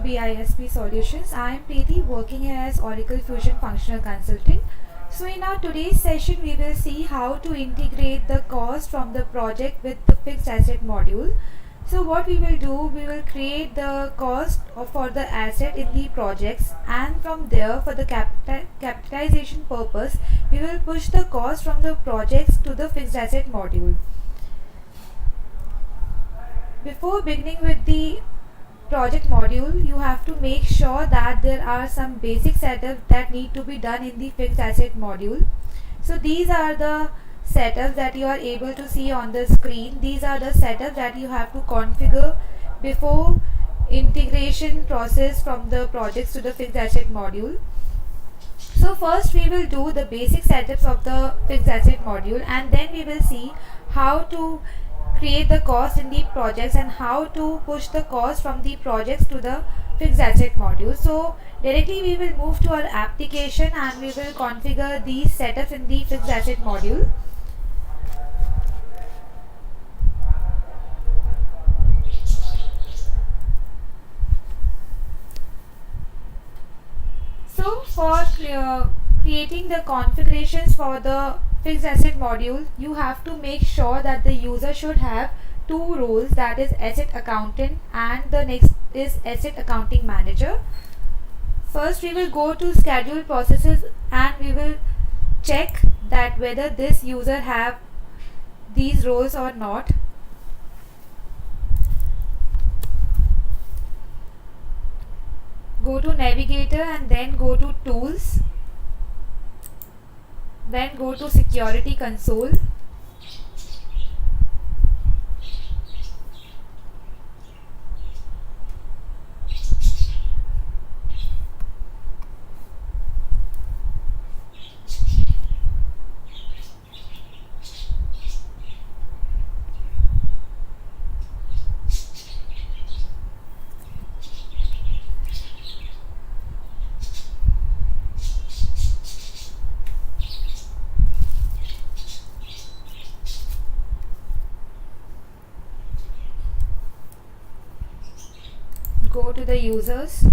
BISP Solutions. I am Preeti, working here as Oracle Fusion Functional Consultant. So in our today's session, we will see how to integrate the cost from the project with the fixed asset module. So what we will do, we will create the cost for the asset in the projects, and from there for the capitalization purpose, we will push the cost from the projects to the fixed asset module. Before beginning with the project module, you have to make sure that there are some basic setups that need to be done in the fixed asset module. So these are the setups that you are able to see on the screen. These are the setups that you have to configure before integration process from the projects to the fixed asset module. So first we will do the basic setups of the fixed asset module, and then we will see how to create the cost in the projects and how to push the cost from the projects to the fixed asset module. So directly we will move to our application and we will configure these setups in the fixed asset module. So for creating the configurations for the fixed asset module, you have to make sure that the user should have two roles, that is asset accountant and the next is asset accounting manager. First we will go to schedule processes and we will check that whether this user have these roles or not. Go to navigator and then go to tools, then go to security console. Go to the users.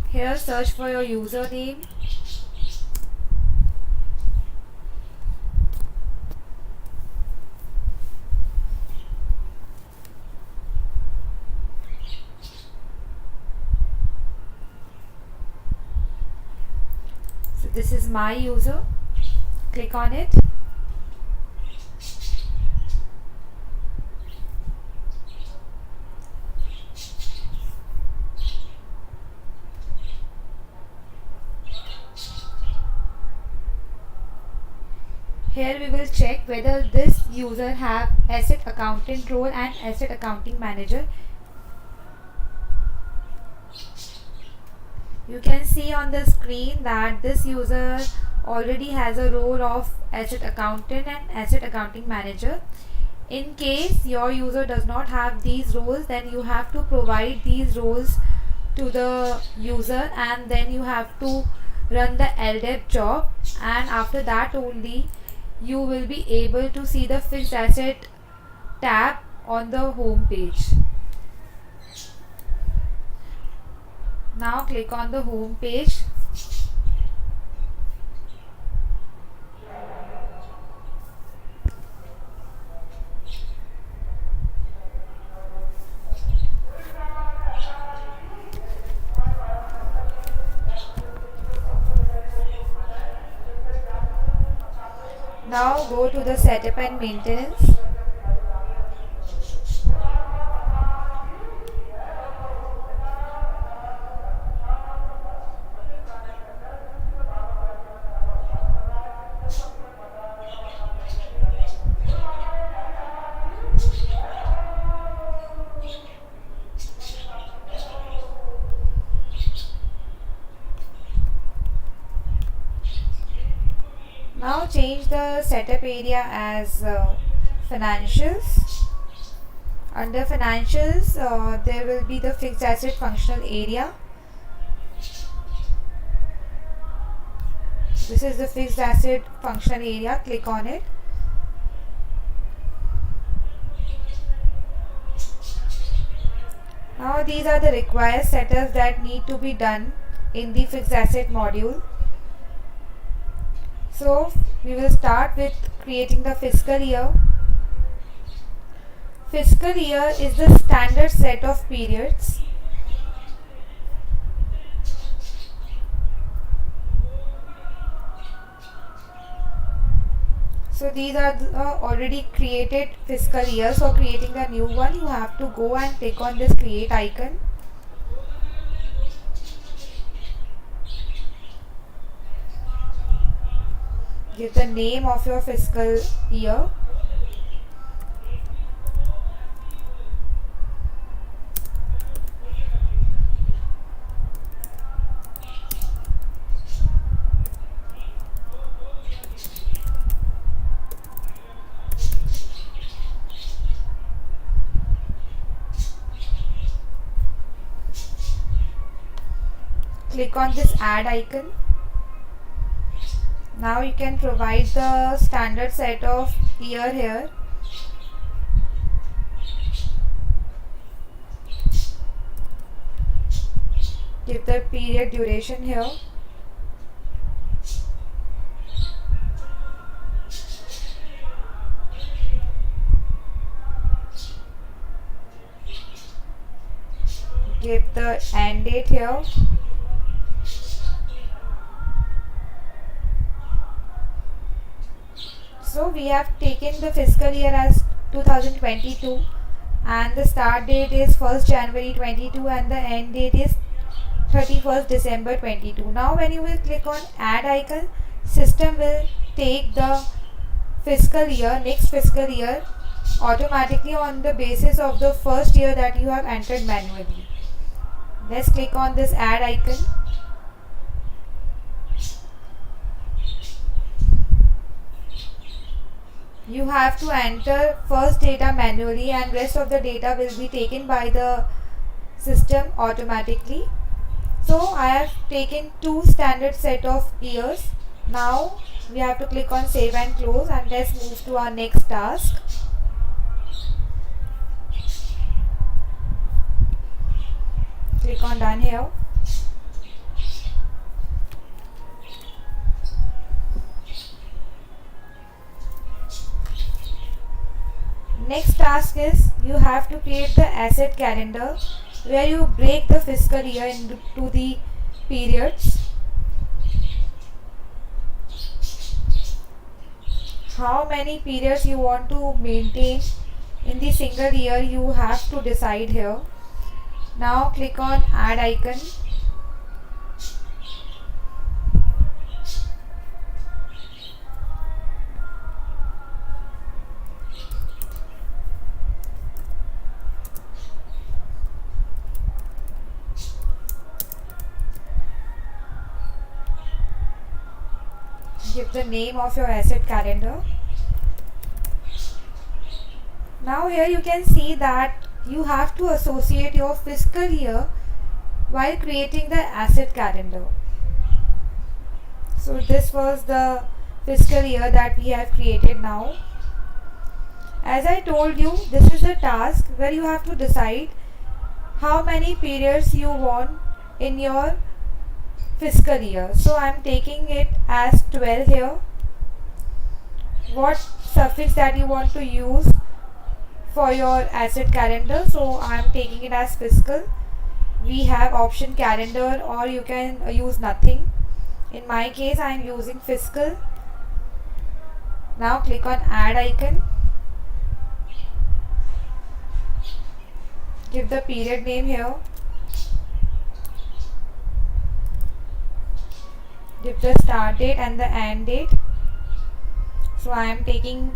Here search for your username. So this is my user. Click on it. Here we will check whether this user have asset accountant role and asset accounting manager. You can see on the screen that this user already has a role of asset accountant and asset accounting manager. In case your user does not have these roles, then you have to provide these roles to the user and then you have to run the LDEP job, and after that only you will be able to see the fixed asset tab on the home page. Now click on the home page. Now go to the setup and maintenance. Now change the setup area as financials. Under financials, there will be the fixed asset functional area. This is the fixed asset functional area. Click on it. Now these are the required setups that need to be done in the fixed asset module. So we will start with creating the fiscal year. Fiscal year is the standard set of periods. So these are the already created fiscal year. So creating a new one, you have to go and click on this create icon. Give the name of your fiscal year. Click on this add icon. Now you can provide the standard set of year here. Give the period duration here. Give the end date here. So we have taken the fiscal year as 2022 and the start date is 1st January 22 and the end date is 31st December 22. Now when you will click on add icon, system will take the fiscal year, next fiscal year automatically on the basis of the first year that you have entered manually. Let's click on this add icon. You have to enter first data manually and rest of the data will be taken by the system automatically. So I have taken two standard set of years. Now we have to click on save and close and let's move to our next task. Click on done here. Next task is you have to create the asset calendar where you break the fiscal year into the periods. How many periods you want to maintain in the single year, you have to decide here. Now click on add icon. Give the name of your asset calendar. Now here you can see that you have to associate your fiscal year while creating the asset calendar. So this was the fiscal year that we have created now. As I told you, this is a task where you have to decide how many periods you want in your fiscal year. So I am taking it as 12 here. What suffix that you want to use for your asset calendar? So I am taking it as fiscal. We have option calendar or you can use nothing. In my case I am using fiscal. Now click on add icon. Give the period name here. Give the start date and the end date. So I am taking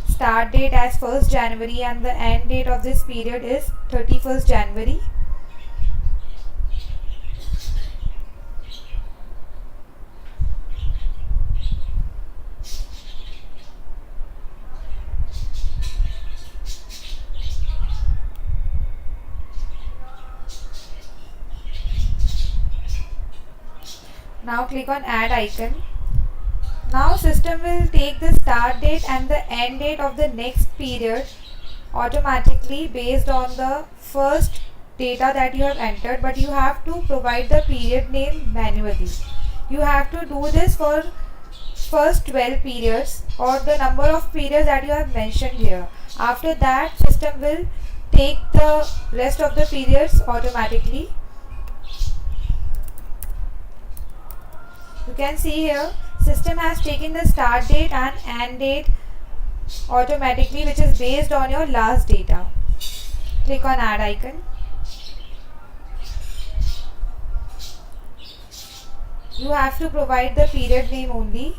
start date as 1st January and the end date of this period is 31st January. Now click on add icon. Now system will take the start date and the end date of the next period automatically based on the first data that you have entered, but you have to provide the period name manually. You have to do this for first 12 periods or the number of periods that you have mentioned here. After that, system will take the rest of the periods automatically. You can see here system has taken the start date and end date automatically, which is based on your last data. Click on add icon. You have to provide the period name only.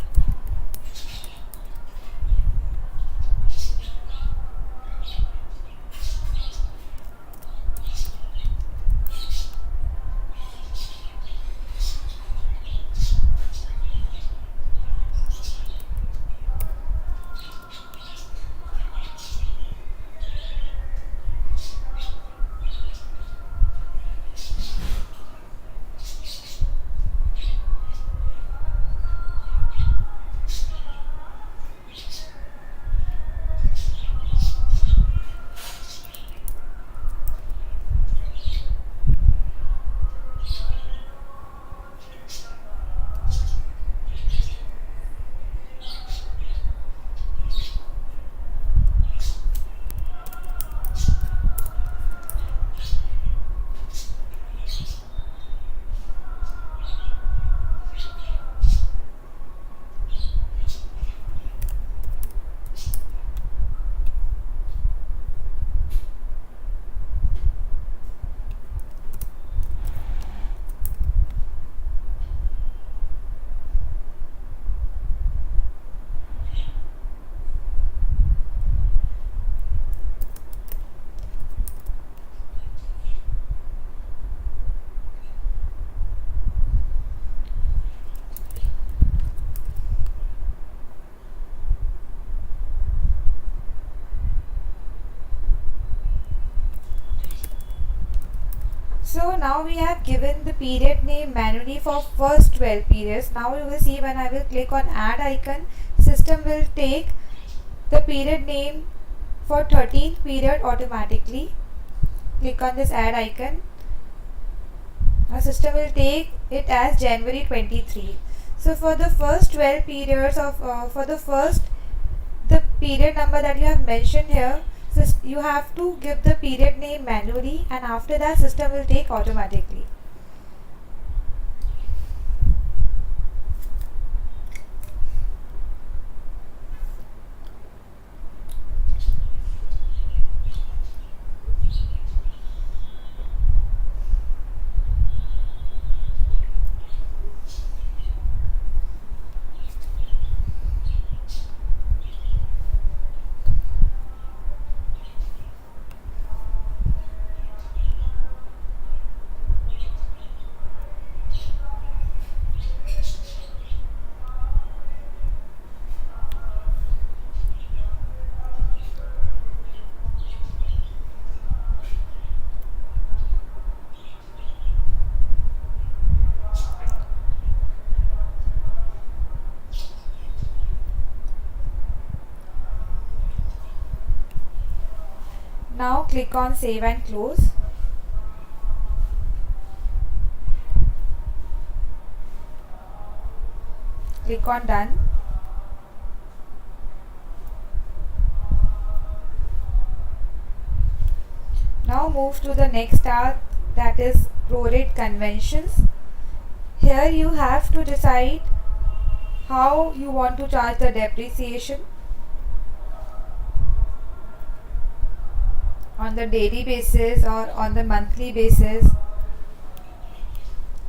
So now we have given the period name manually for first 12 periods. Now you will see when I will click on add icon, system will take the period name for 13th period automatically. Click on this add icon. Now system will take it as January 23. So for the first 12 periods of the period number that you have mentioned here, you have to give the period name manually, and after that system will take automatically. Now click on save and close. Click on done. Now move to the next tab, that is prorate conventions. Here you have to decide how you want to charge the depreciation, on the daily basis or on the monthly basis.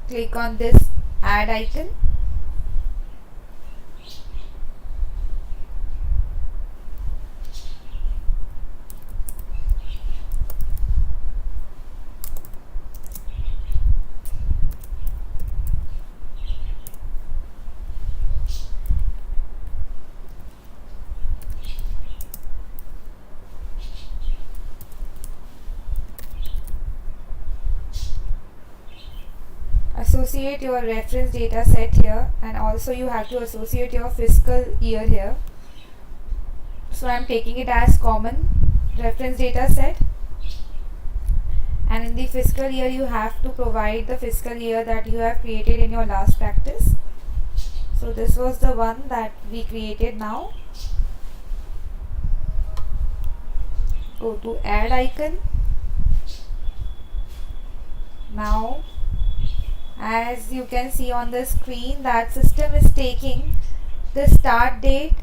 Click on this add icon. associate your reference data set here, and also you have to associate your fiscal year here. So I am taking it as common reference data set, and in the fiscal year you have to provide the fiscal year that you have created in your last practice. So this was the one that we created. Now go to add icon. Now as you can see on the screen that system is taking the start date,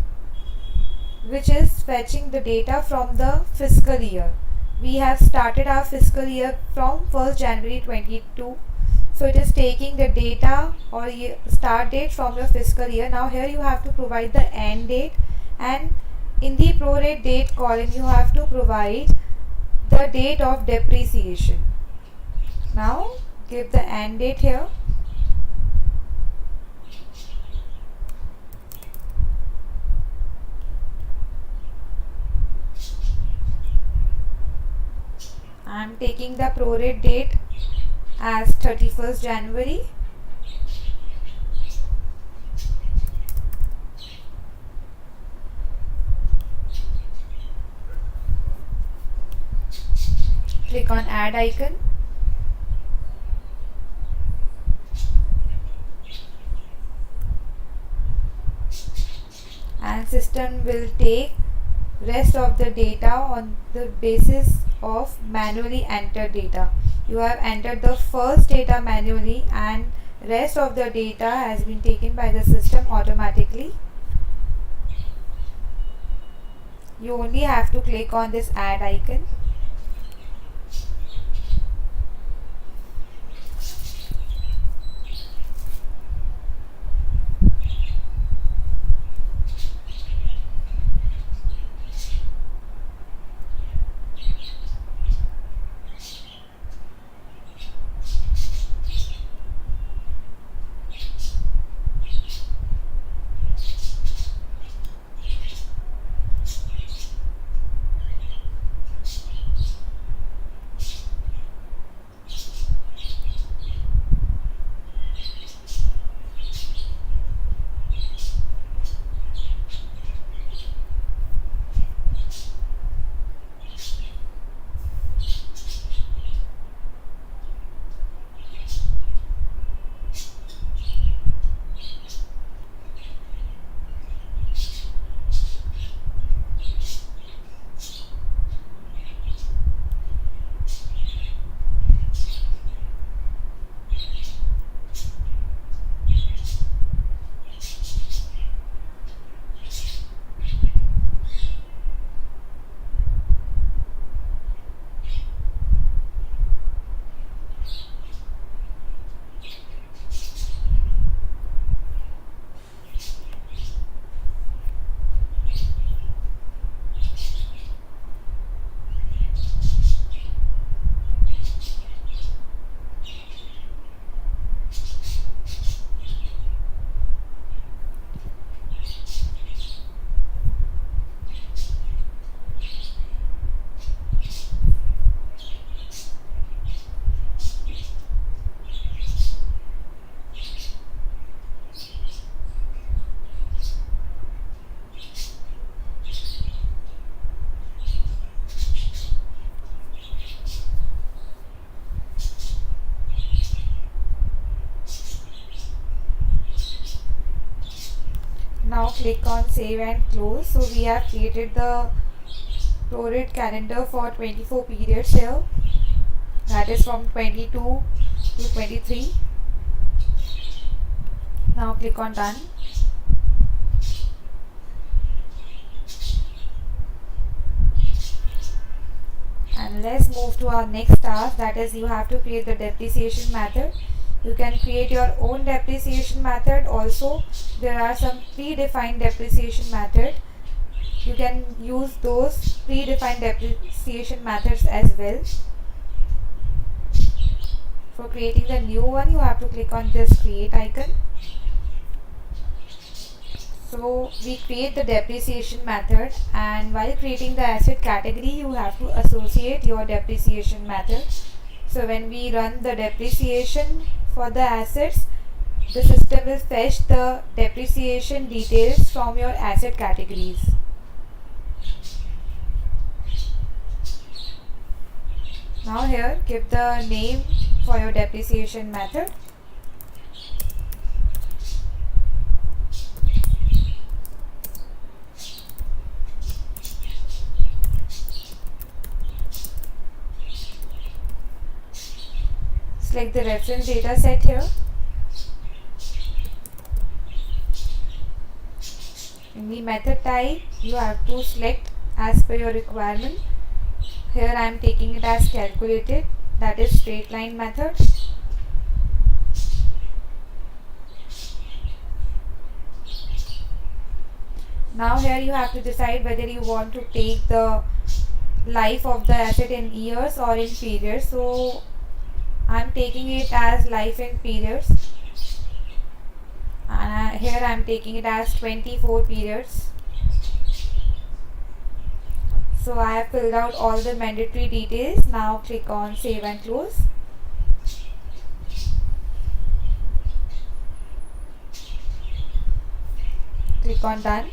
which is fetching the data from the fiscal year. We have started our fiscal year from 1st January 22. So it is taking the data or start date from your fiscal year. Now here you have to provide the end date, and in the prorate date column you have to provide the date of depreciation. Now give the end date here. I am taking the prorate date as 31st January. Click on add icon. And system will take rest of the data on the basis of manually entered data. You have entered the first data manually, and rest of the data has been taken by the system automatically. You only have to click on this add icon. Now click on save and close. So we have created the prorate calendar for 24 periods here, that is from 22 to 23. Now click on done. And let's move to our next task, that is you have to create the depreciation method. You can create your own depreciation method. Also there are some predefined depreciation method. You can use those predefined depreciation methods as well. For creating the new one, you have to click on this create icon. So we create the depreciation method, and while creating the asset category you have to associate your depreciation method. So when we run the depreciation for the assets, the system will fetch the depreciation details from your asset categories. Now here give the name for your depreciation method. Select the reference data set here. In the method type, you have to select as per your requirement. Here I am taking it as calculated, that is straight line method. Now here you have to decide whether you want to take the life of the asset in years or in periods. So I am taking it as life in periods, and here I am taking it as 24 periods. So I have filled out all the mandatory details. Now click on save and close. Click on done.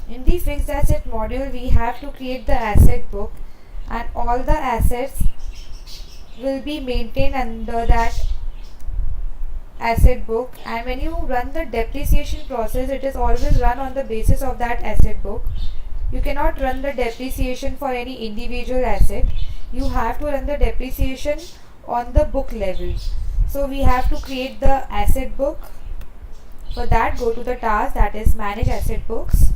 In the fixed asset module, we have to create the asset book, and all the assets will be maintained under that asset book. And when you run the depreciation process, it is always run on the basis of that asset book. You cannot run the depreciation for any individual asset. You have to run the depreciation on the book level. So we have to create the asset book. For that, go to the task, that is manage asset books.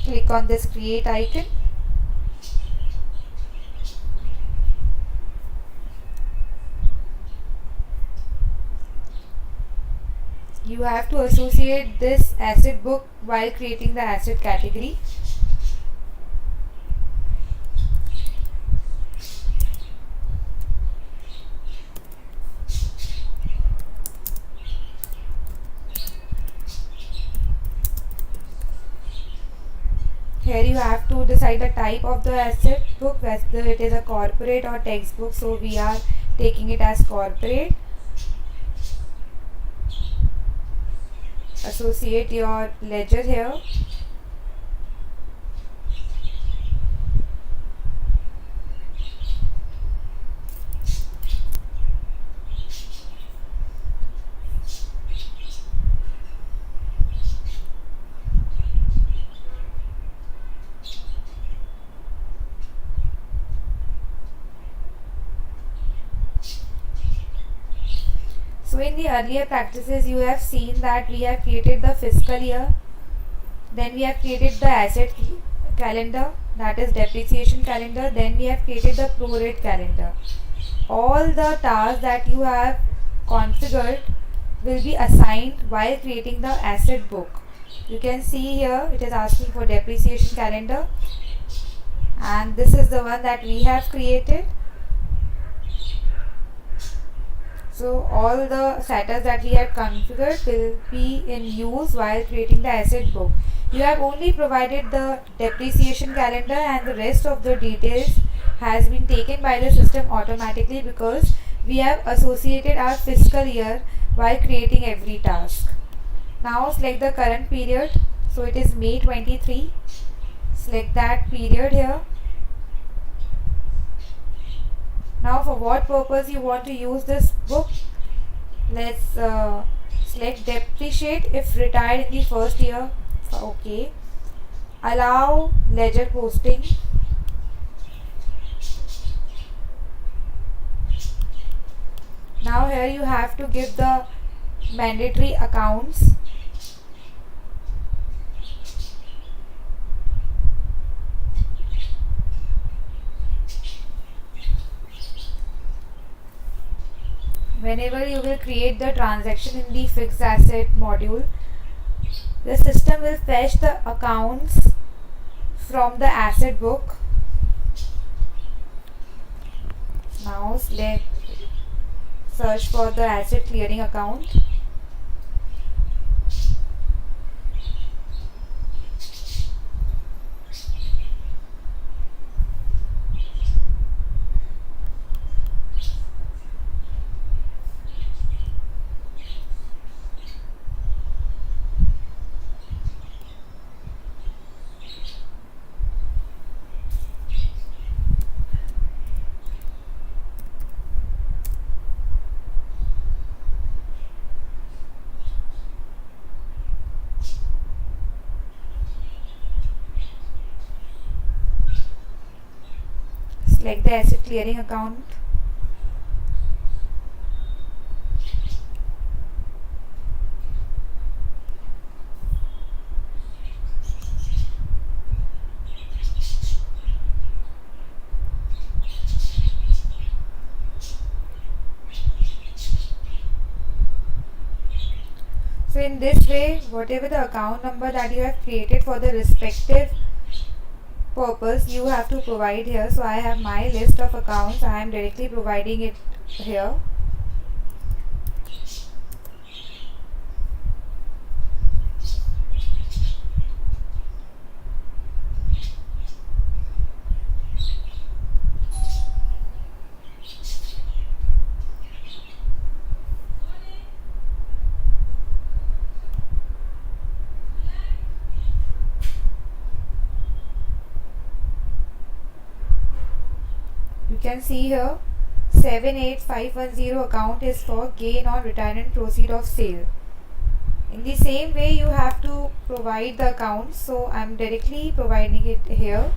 Click on this create icon. You have to associate this asset book while creating the asset category. Here you have to decide the type of the asset book, whether it is a corporate or textbook. So we are taking it as corporate. Associate your ledger here. So in the earlier practices, you have seen that we have created the fiscal year, then we have created the asset calendar, that is depreciation calendar, then we have created the prorate calendar. All the tasks that you have configured will be assigned while creating the asset book. You can see here it is asking for depreciation calendar, and this is the one that we have created. So all the settings that we have configured will be in use while creating the asset book. You have only provided the depreciation calendar, and the rest of the details has been taken by the system automatically because we have associated our fiscal year while creating every task. Now select the current period. So it is May 23. Select that period here. Now for what purpose you want to use this book? Let's select depreciate if retired in the first year. Okay. Allow ledger posting. Now here you have to give the mandatory accounts. Whenever you will create the transaction in the fixed asset module, the system will fetch the accounts from the asset book. Now select search for the asset clearing account. select the asset clearing account. So in this way, whatever the account number that you have created for the respective purpose, you have to provide here. So I have my list of accounts, I am directly providing it here. You can see here 78510 account is for gain on retirement proceed of sale. In the same way, you have to provide the account. So I am directly providing it here.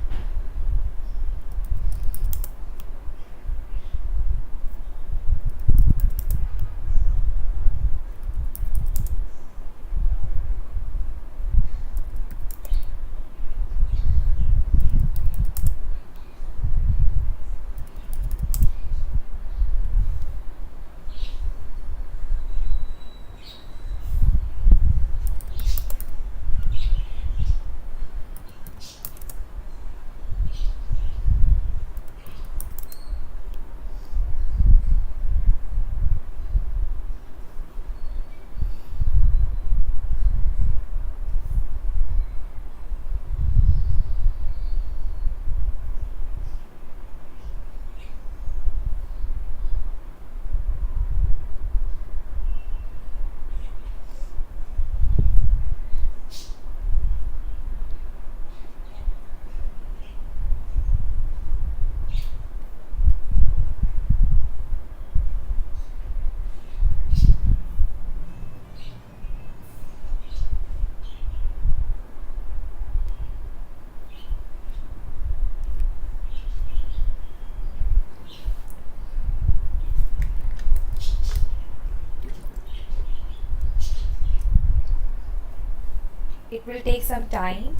It will take some time.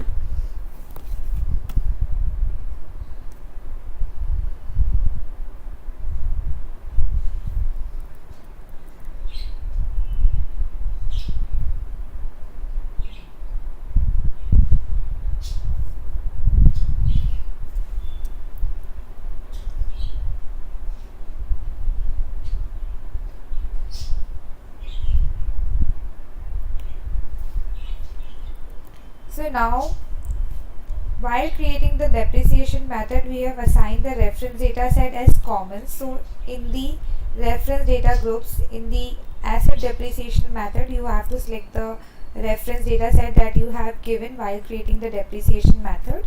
So now, while creating the depreciation method, we have assigned the reference data set as common. So in the reference data groups, in the asset depreciation method, you have to select the reference data set that you have given while creating the depreciation method.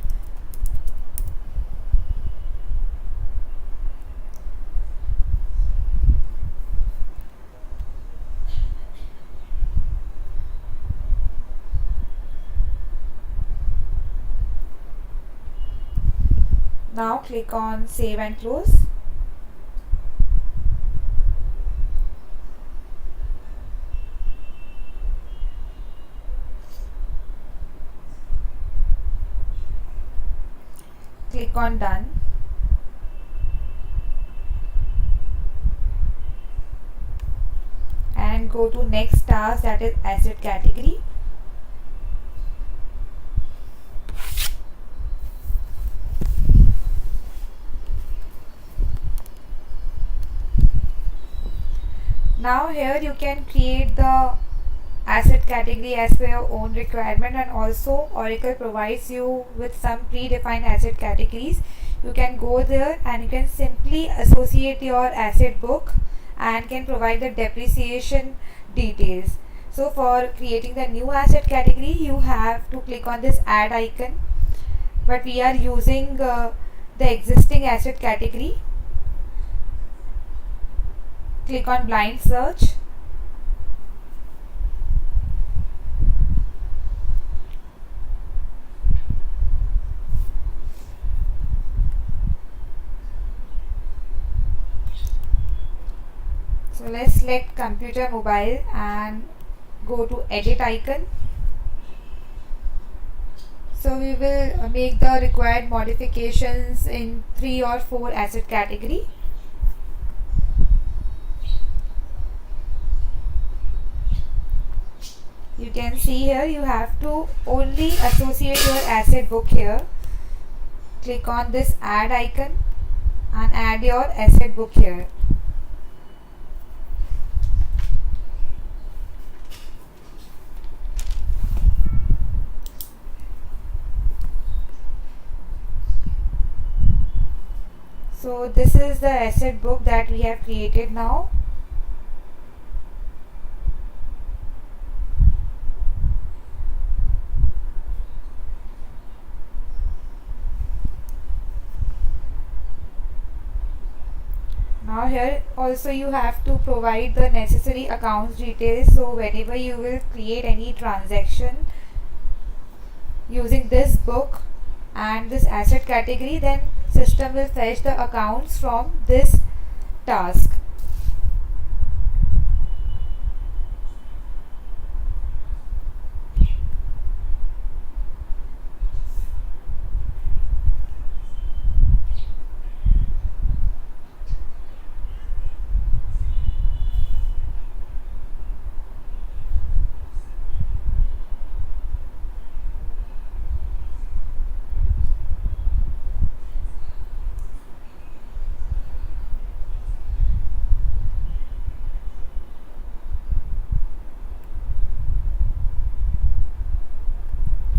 Now click on save and close. Click on done. And go to next task, that is asset category. Now here you can create the asset category as per your own requirement, and also Oracle provides you with some predefined asset categories. You can go there and you can simply associate your asset book and can provide the depreciation details. So for creating the new asset category, you have to click on this add icon, but we are using the existing asset category. Click on blind search. So let's select computer mobile and go to edit icon. So we will make the required modifications in 3 or 4 asset category. You can see here you have to only associate your asset book here. Click on this add icon and add your asset book here. So this is the asset book that we have created now. Now here also you have to provide the necessary accounts details, so whenever you will create any transaction using this book and this asset category, then system will fetch the accounts from this task.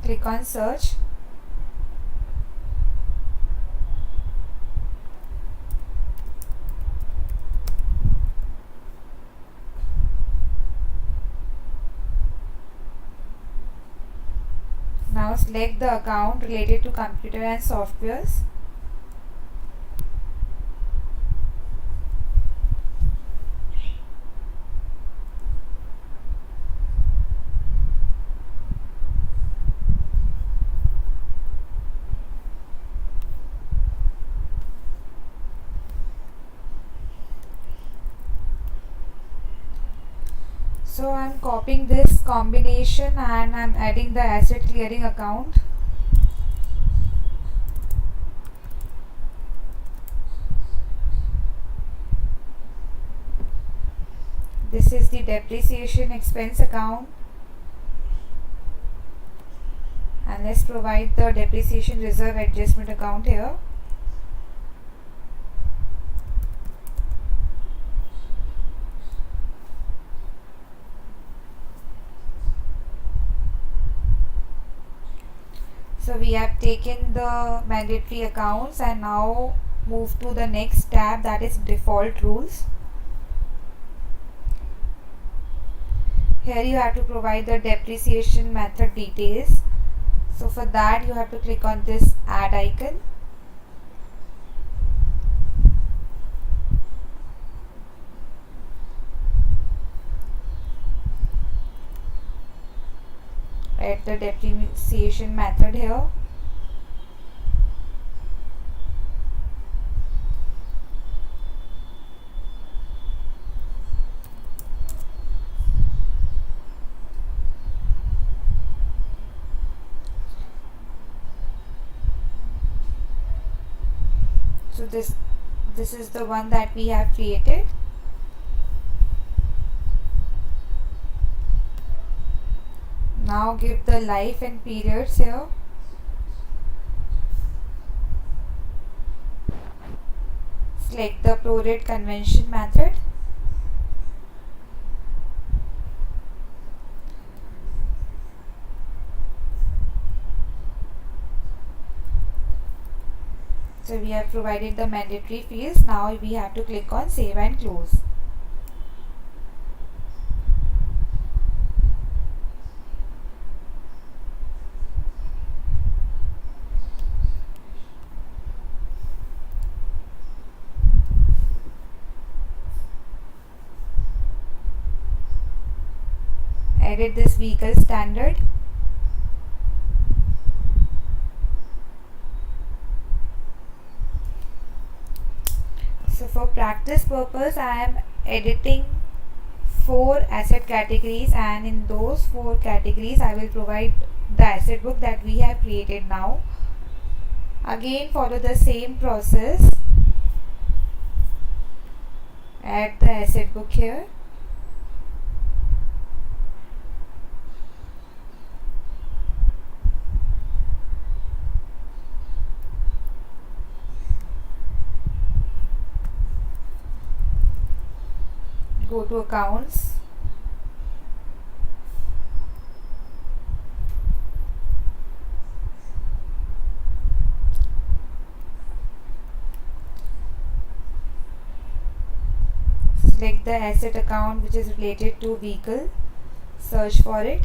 Click on search. Now select the account related to computer and softwares. So I'm copying this combination and I'm adding the asset clearing account. This is the depreciation expense account, and let's provide the depreciation reserve adjustment account here. So we have taken the mandatory accounts and now move to the next tab, that is default rules. Here you have to provide the depreciation method details. So for that you have to click on this add icon. Add the depreciation method here. So this is the one that we have created. Now give the life and periods here. Select the prorate convention method. So we have provided the mandatory fields. Now we have to click on save and close. Edit this vehicle standard. So for practice purpose I am editing 4 asset categories, and in those 4 categories I will provide the asset book that we have created now. Again follow the same process. Add the asset book here. Go to accounts. Select the asset account which is related to vehicle. Search for it.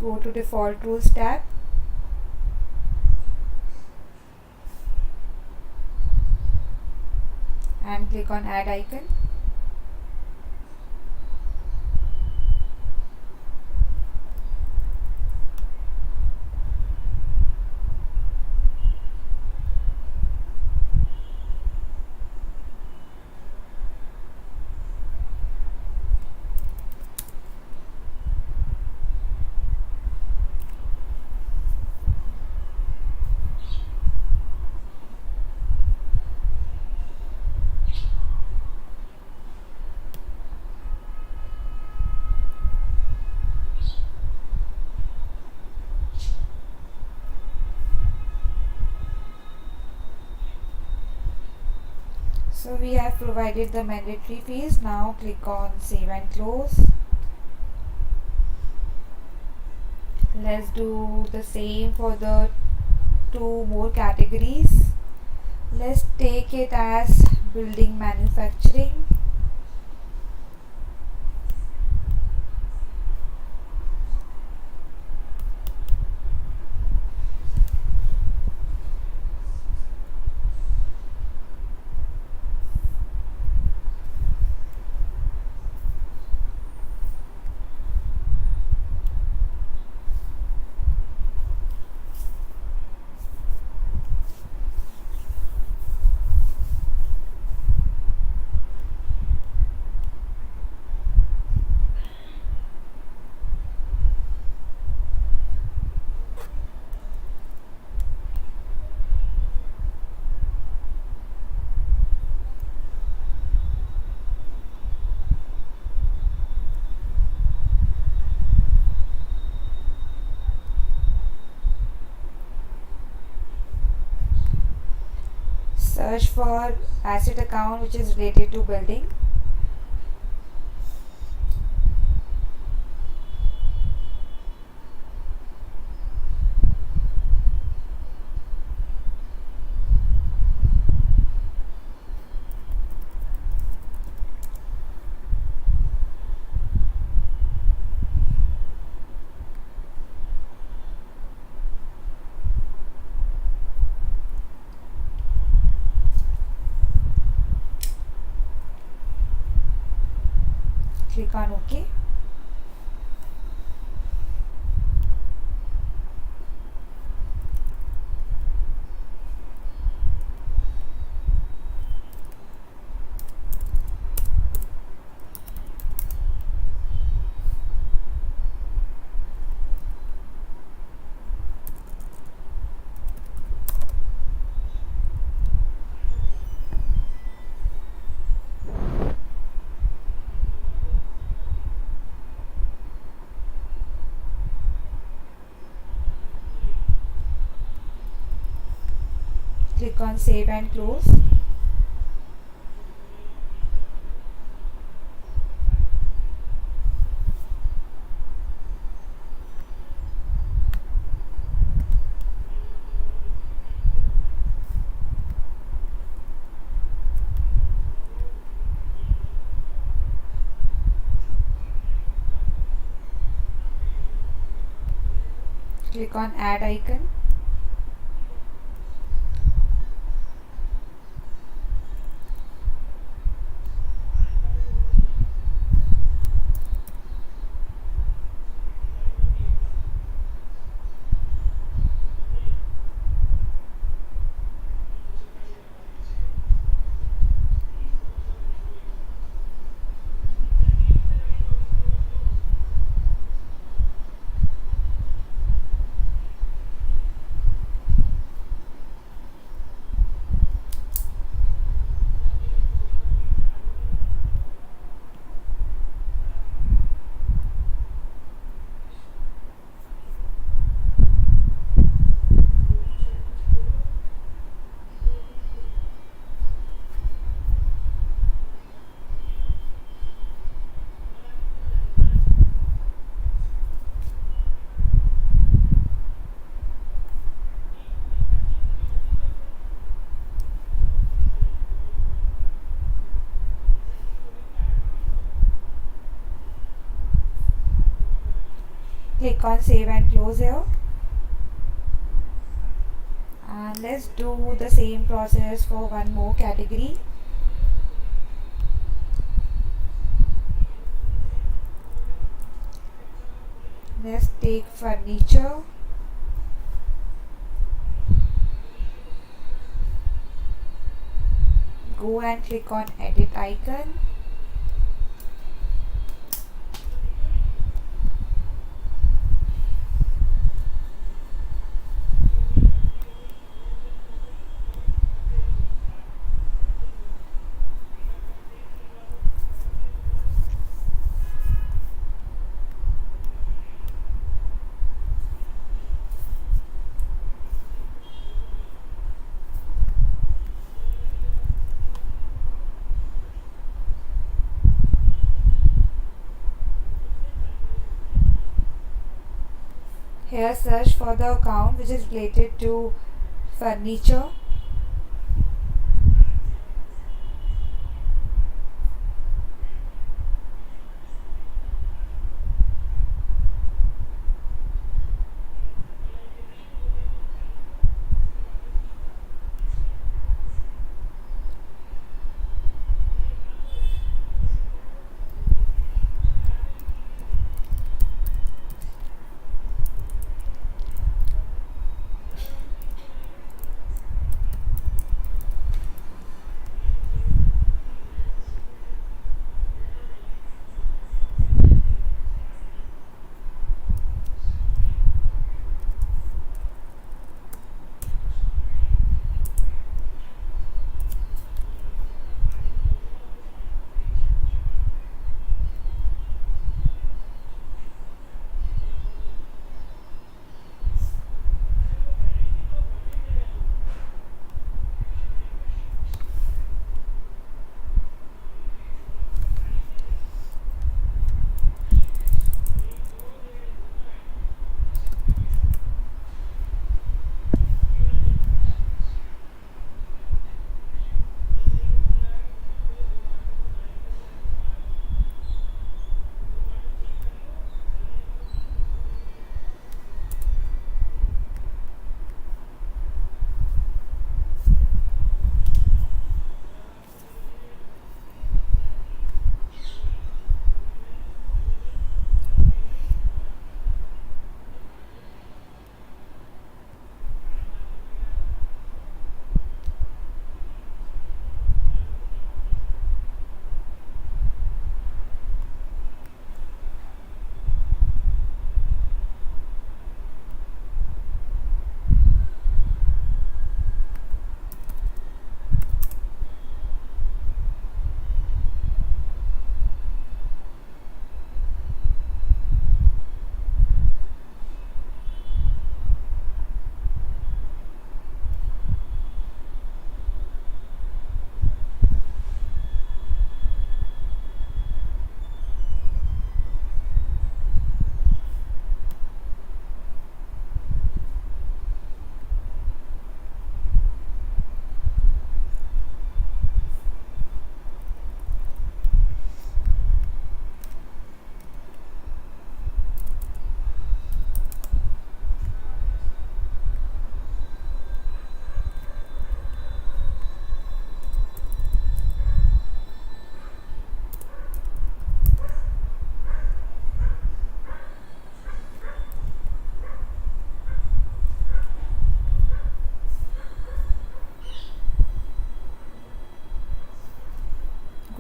Go to default rules tab. And click on add icon. So we have provided the mandatory fields. Now click on save and close. Let's do the same for the 2 more categories. Let's take it as building manufacturing. Search for asset account which is related to building. Click on OK. click on save and close. Click on add icon. Click on save and close here. And let's do the same process for one more category. Let's take furniture. Go and click on edit icon. Here search for the account which is related to furniture.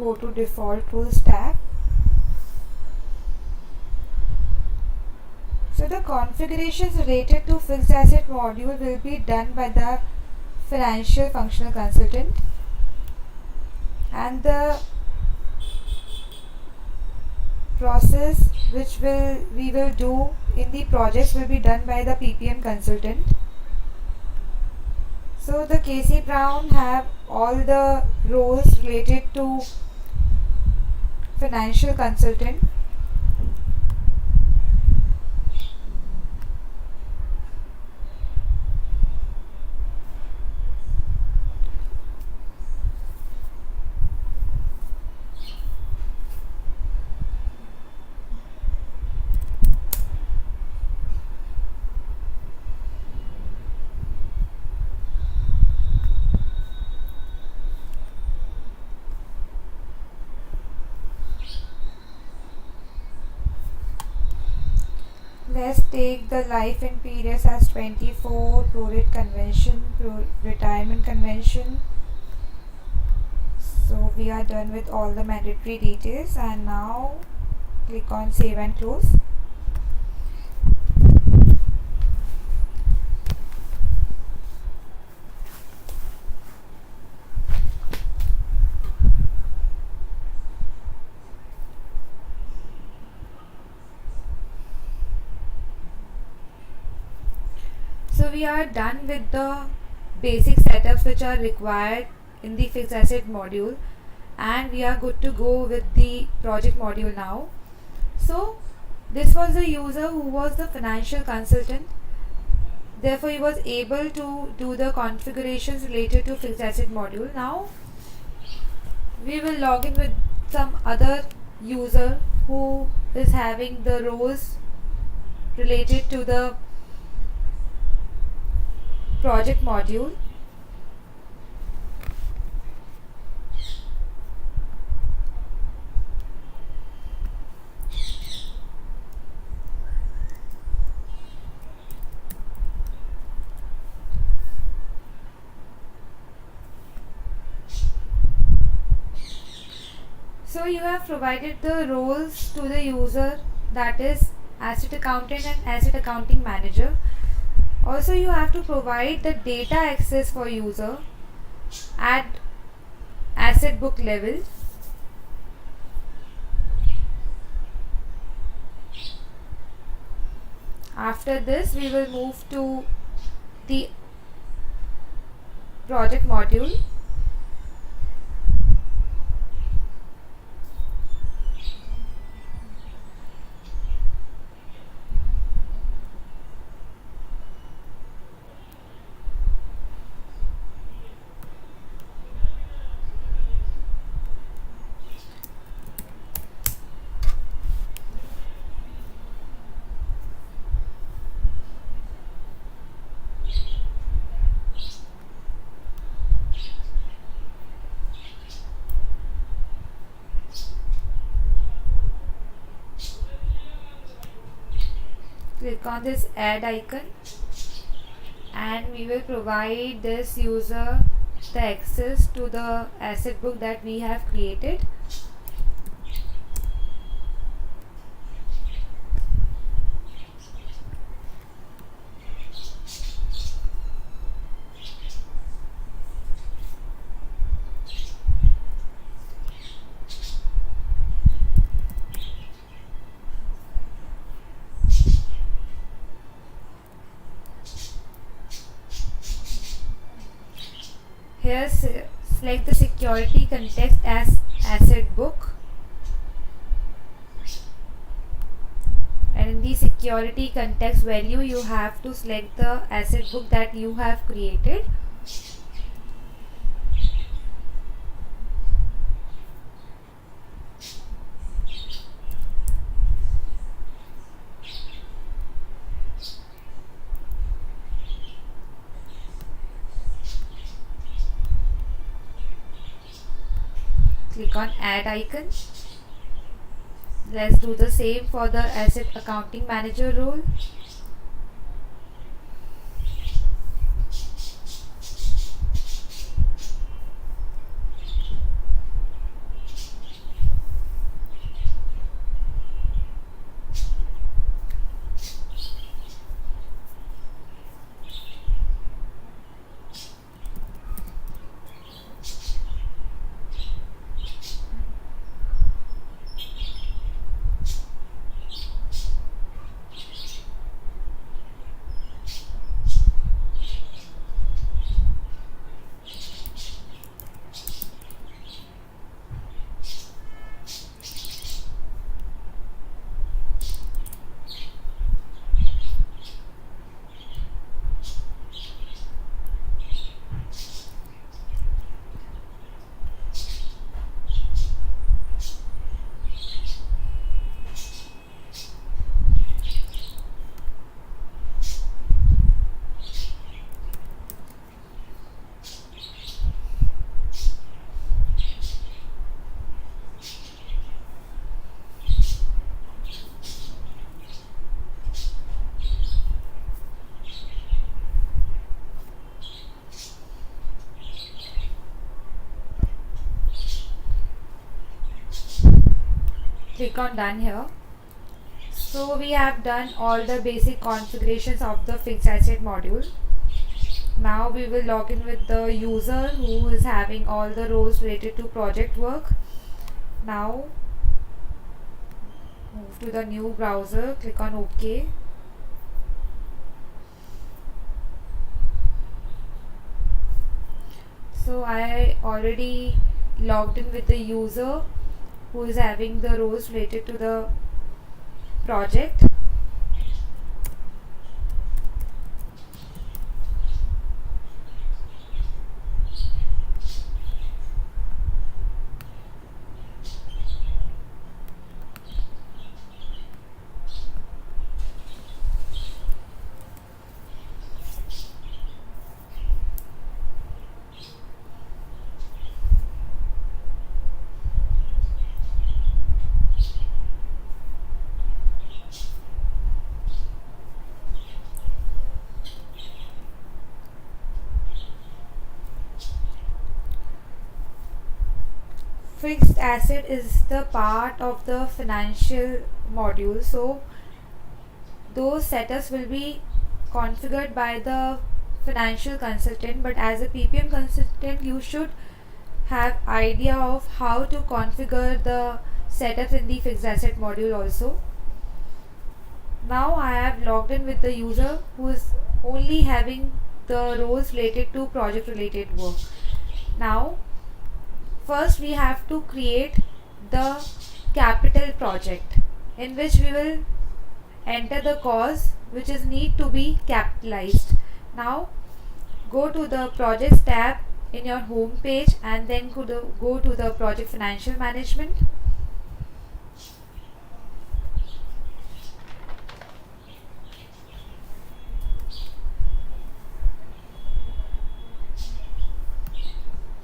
go to default tools tab. So the configurations related to fixed asset module will be done by the financial functional consultant, and the process which we will do in the projects will be done by the PPM consultant. So the KC Brown have all the roles related to financial consultant. Let's take the life in periods as 24, prorate convention, retirement convention. So we are done with all the mandatory details, and now click on save and close. So we are done with the basic setups which are required in the fixed asset module, and we are good to go with the project module now. So this was the user who was the financial consultant. Therefore he was able to do the configurations related to fixed asset module. Now we will log in with some other user who is having the roles related to the project module. So you have provided the roles to the user, that is asset accountant and asset accounting manager. Also you have to provide the data access for user at asset book level. After this we will move to the project module. Click on this add icon, and we will provide this user the access to the asset book that we have created. Here select the security context as asset book, and in the security context value you have to select the asset book that you have created. Click on add icon. Let's do the same for the asset accounting manager role. click on done here. So we have done all the basic configurations of the fixed asset module. Now we will log in with the user who is having all the roles related to project work. Now move to the new browser, click on OK. So I already logged in with the user who is having the roles related to the project. Fixed asset is the part of the financial module, so those setups will be configured by the financial consultant, but as a PPM consultant you should have idea of how to configure the setups in the fixed asset module also. Now I have logged in with the user who is only having the roles related to project related work. Now first we have to create the capital project in which we will enter the cost which is need to be capitalized. Now go to the projects tab in your home page and then go to the project financial management.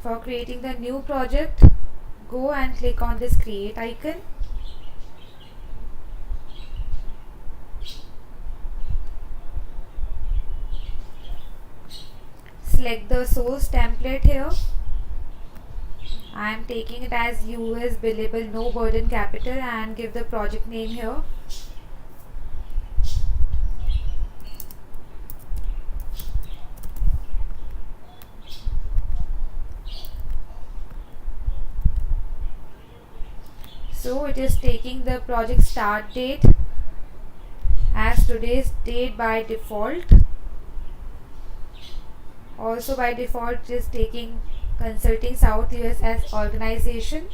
For creating the new project, go and click on this create icon. Select the source template here. I am taking it as US billable no burden capital and give the project name here. So it is taking the project start date as today's date by default. Also by default it is taking Consulting South US as organization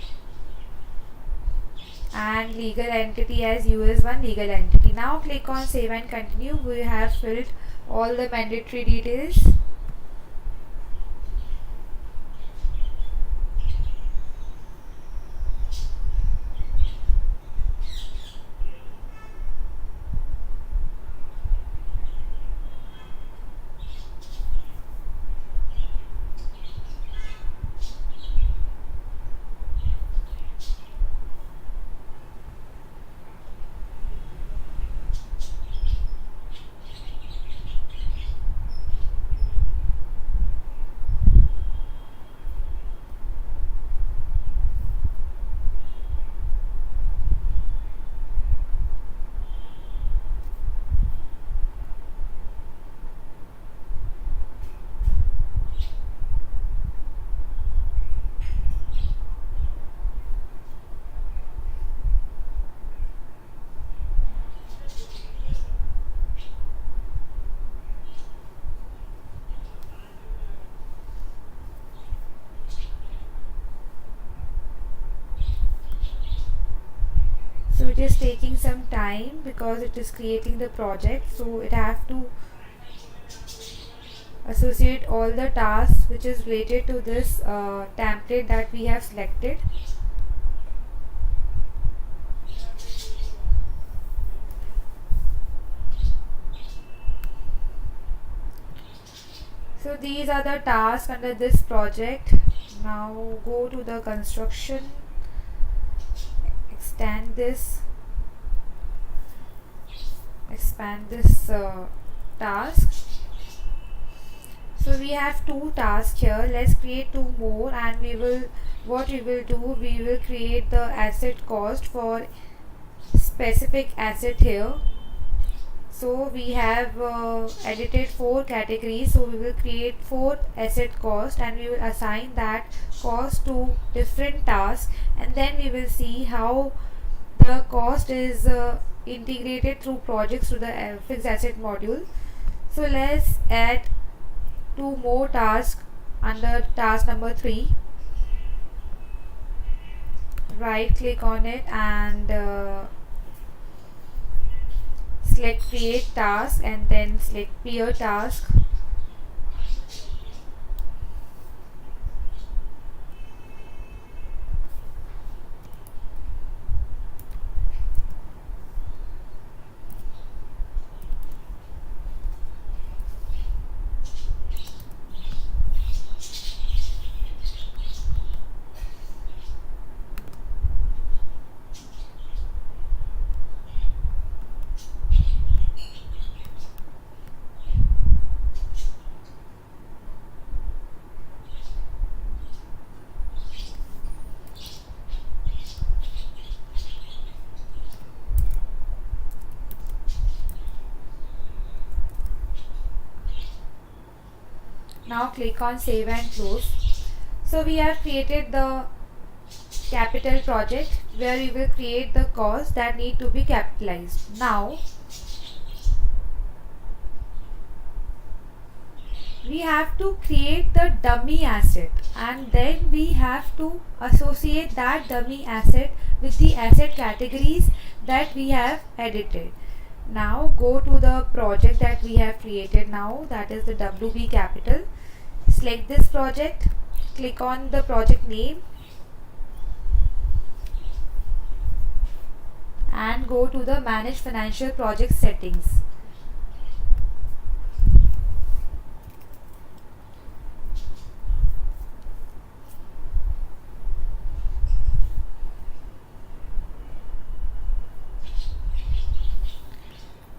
and legal entity as US1 legal entity. Now click on save and continue. We have filled all the mandatory details. So it is taking some time because it is creating the project, so it have to associate all the tasks which is related to this template that we have selected. So these are the tasks under this project. Now go to the construction, expand this task. So we have two tasks here. Let's create two more, and we will create the asset cost for specific asset here. So we have edited 4 categories, so we will create 4 asset cost and we will assign that cost to different tasks, and then we will see how the cost is integrated through projects to the fixed asset module. So let's add 2 more tasks under task number 3. Right click on it and select create task and then select peer task. Now click on save and close. So we have created the capital project where we will create the costs that need to be capitalized. Now we have to create the dummy asset and then we have to associate that dummy asset with the asset categories that we have edited. Now go to the project that we have created now, that is the WB Capital. Select this project, click on the project name and go to the manage financial project settings.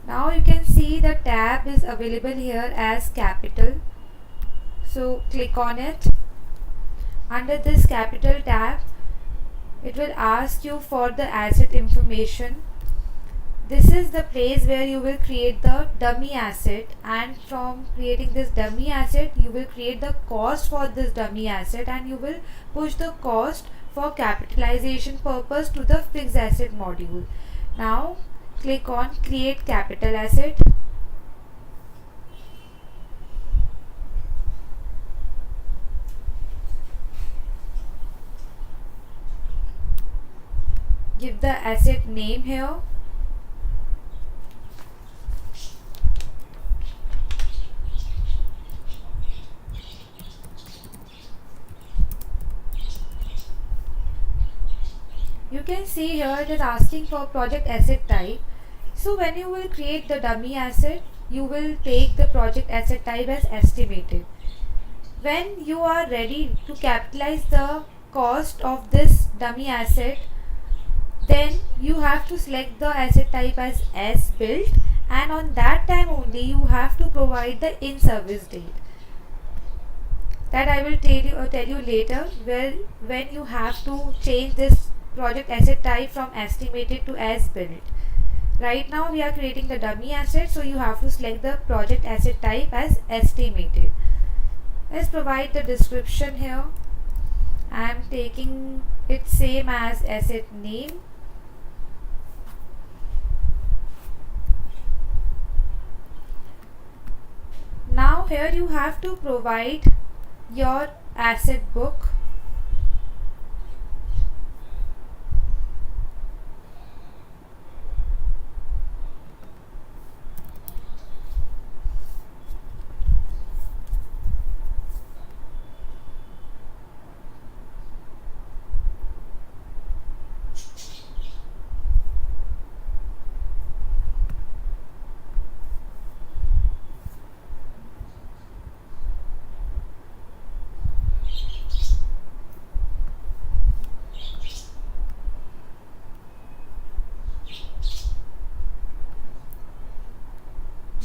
Now you can see the tab is available here as capital. So click on it. Under this capital tab, it will ask you for the asset information. This is the place where you will create the dummy asset, and from creating this dummy asset you will create the cost for this dummy asset and you will push the cost for capitalization purpose to the fixed asset module. Now click on create capital asset. Give the asset name here. You can see here it is asking for project asset type. So when you will create the dummy asset, you will take the project asset type as estimated. When you are ready to capitalize the cost of this dummy asset, then you have to select the asset type as built, and on that time only you have to provide the in service date. That I will tell you later, where when you have to change this project asset type from estimated to as built. Right now we are creating the dummy asset, so you have to select the project asset type as estimated. Let's provide the description here. I am taking it same as asset name. Now here you have to provide your asset book.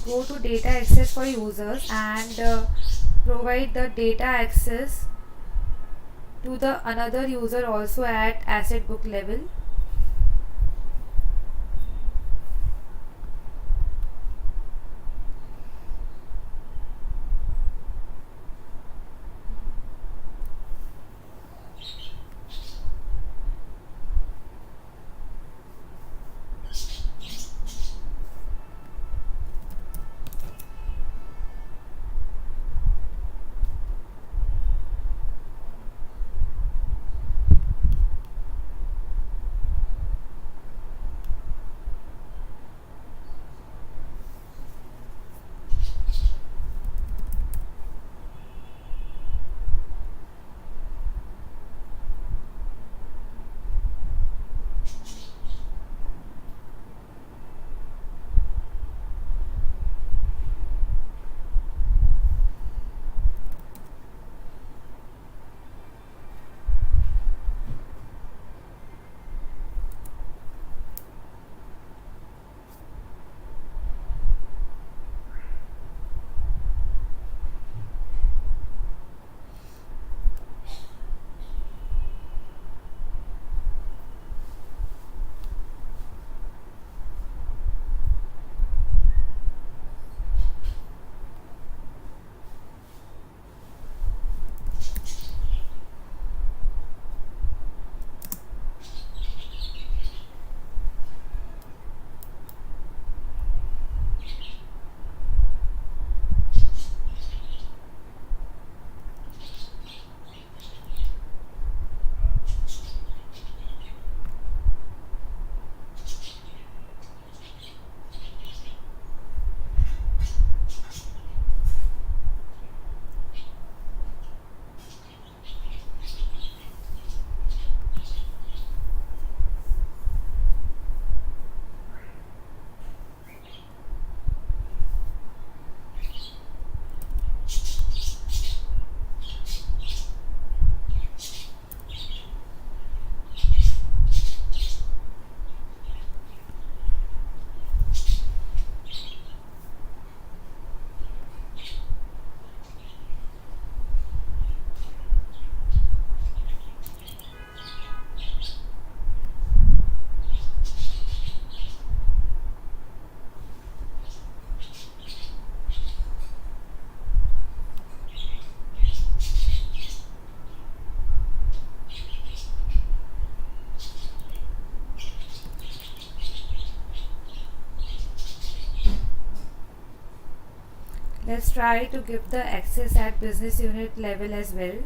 Go to data access for users and provide the data access to the another user also at asset book level. Let's try to give the access at business unit level as well.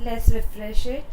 Let's refresh it.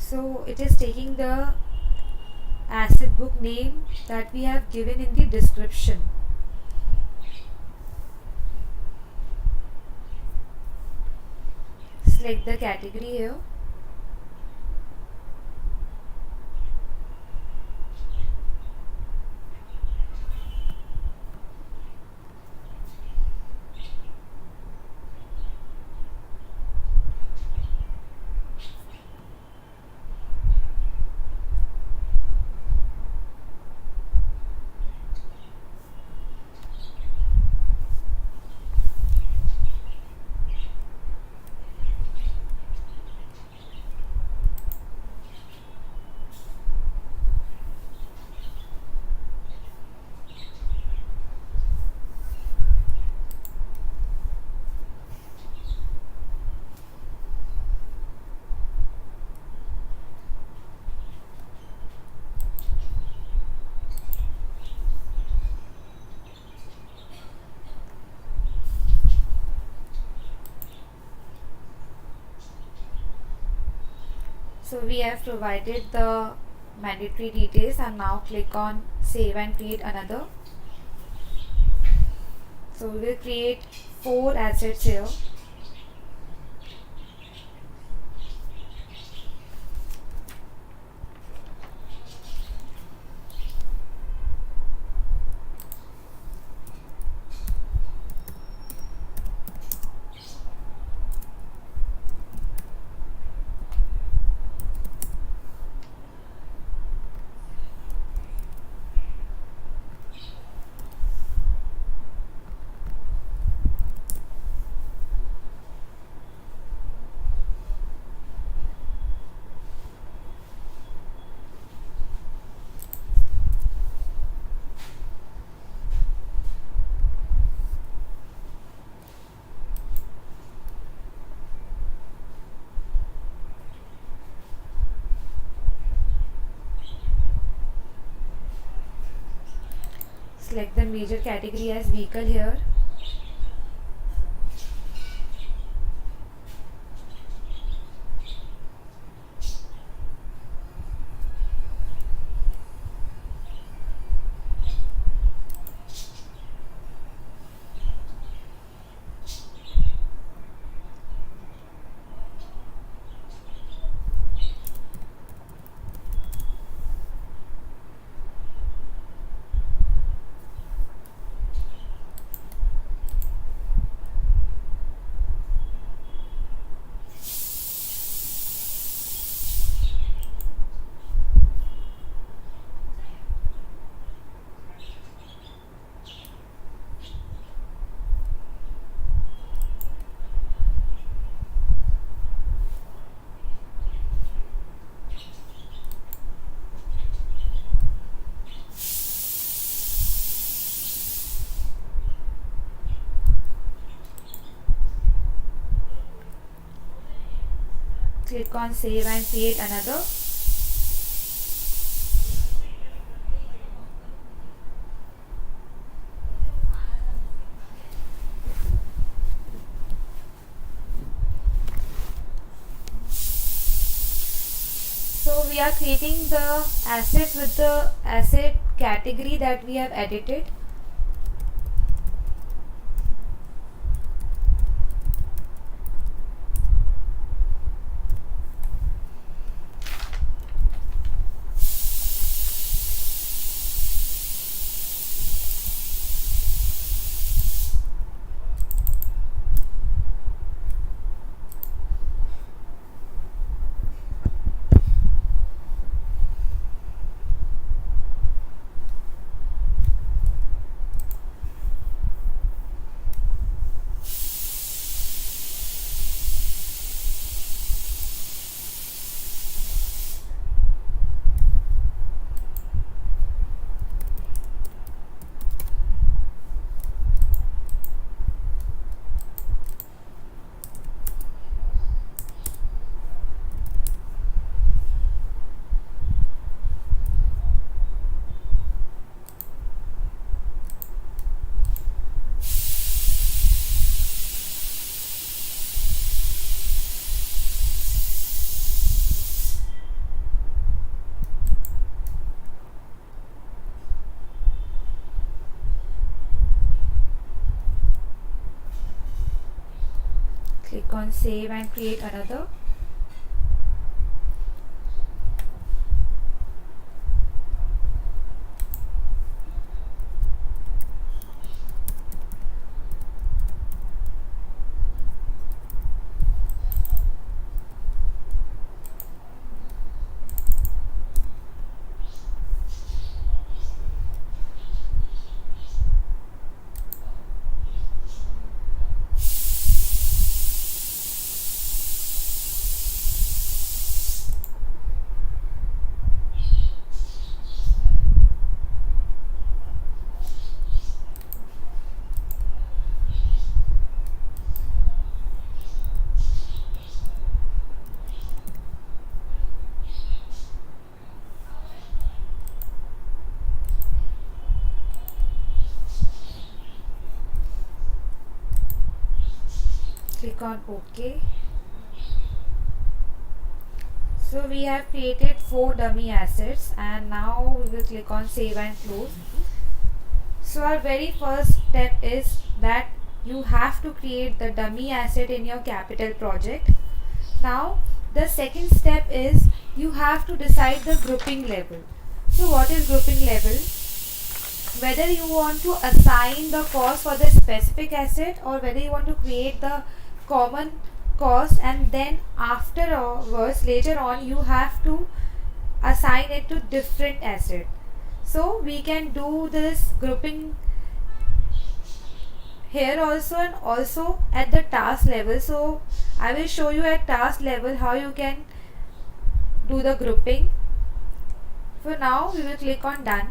So it is taking the asset book name that we have given in the description. Select the category here. So we have provided the mandatory details, and now click on save and create another. So we will create 4 assets here. Select the major category as vehicle here. Click on save and create another. So we are creating the assets with the asset category that we have edited. Click on save and create another. Click on OK. So we have created 4 dummy assets, and now we will click on save and close. So our very first step is that you have to create the dummy asset in your capital project. Now the second step is you have to decide the grouping level. So what is grouping level? Whether you want to assign the cost for the specific asset, or whether you want to create the common cost, and then afterwards later on you have to assign it to different asset. So we can do this grouping here also, and also at the task level. So I will show you at task level how you can do the grouping. For now we will click on done.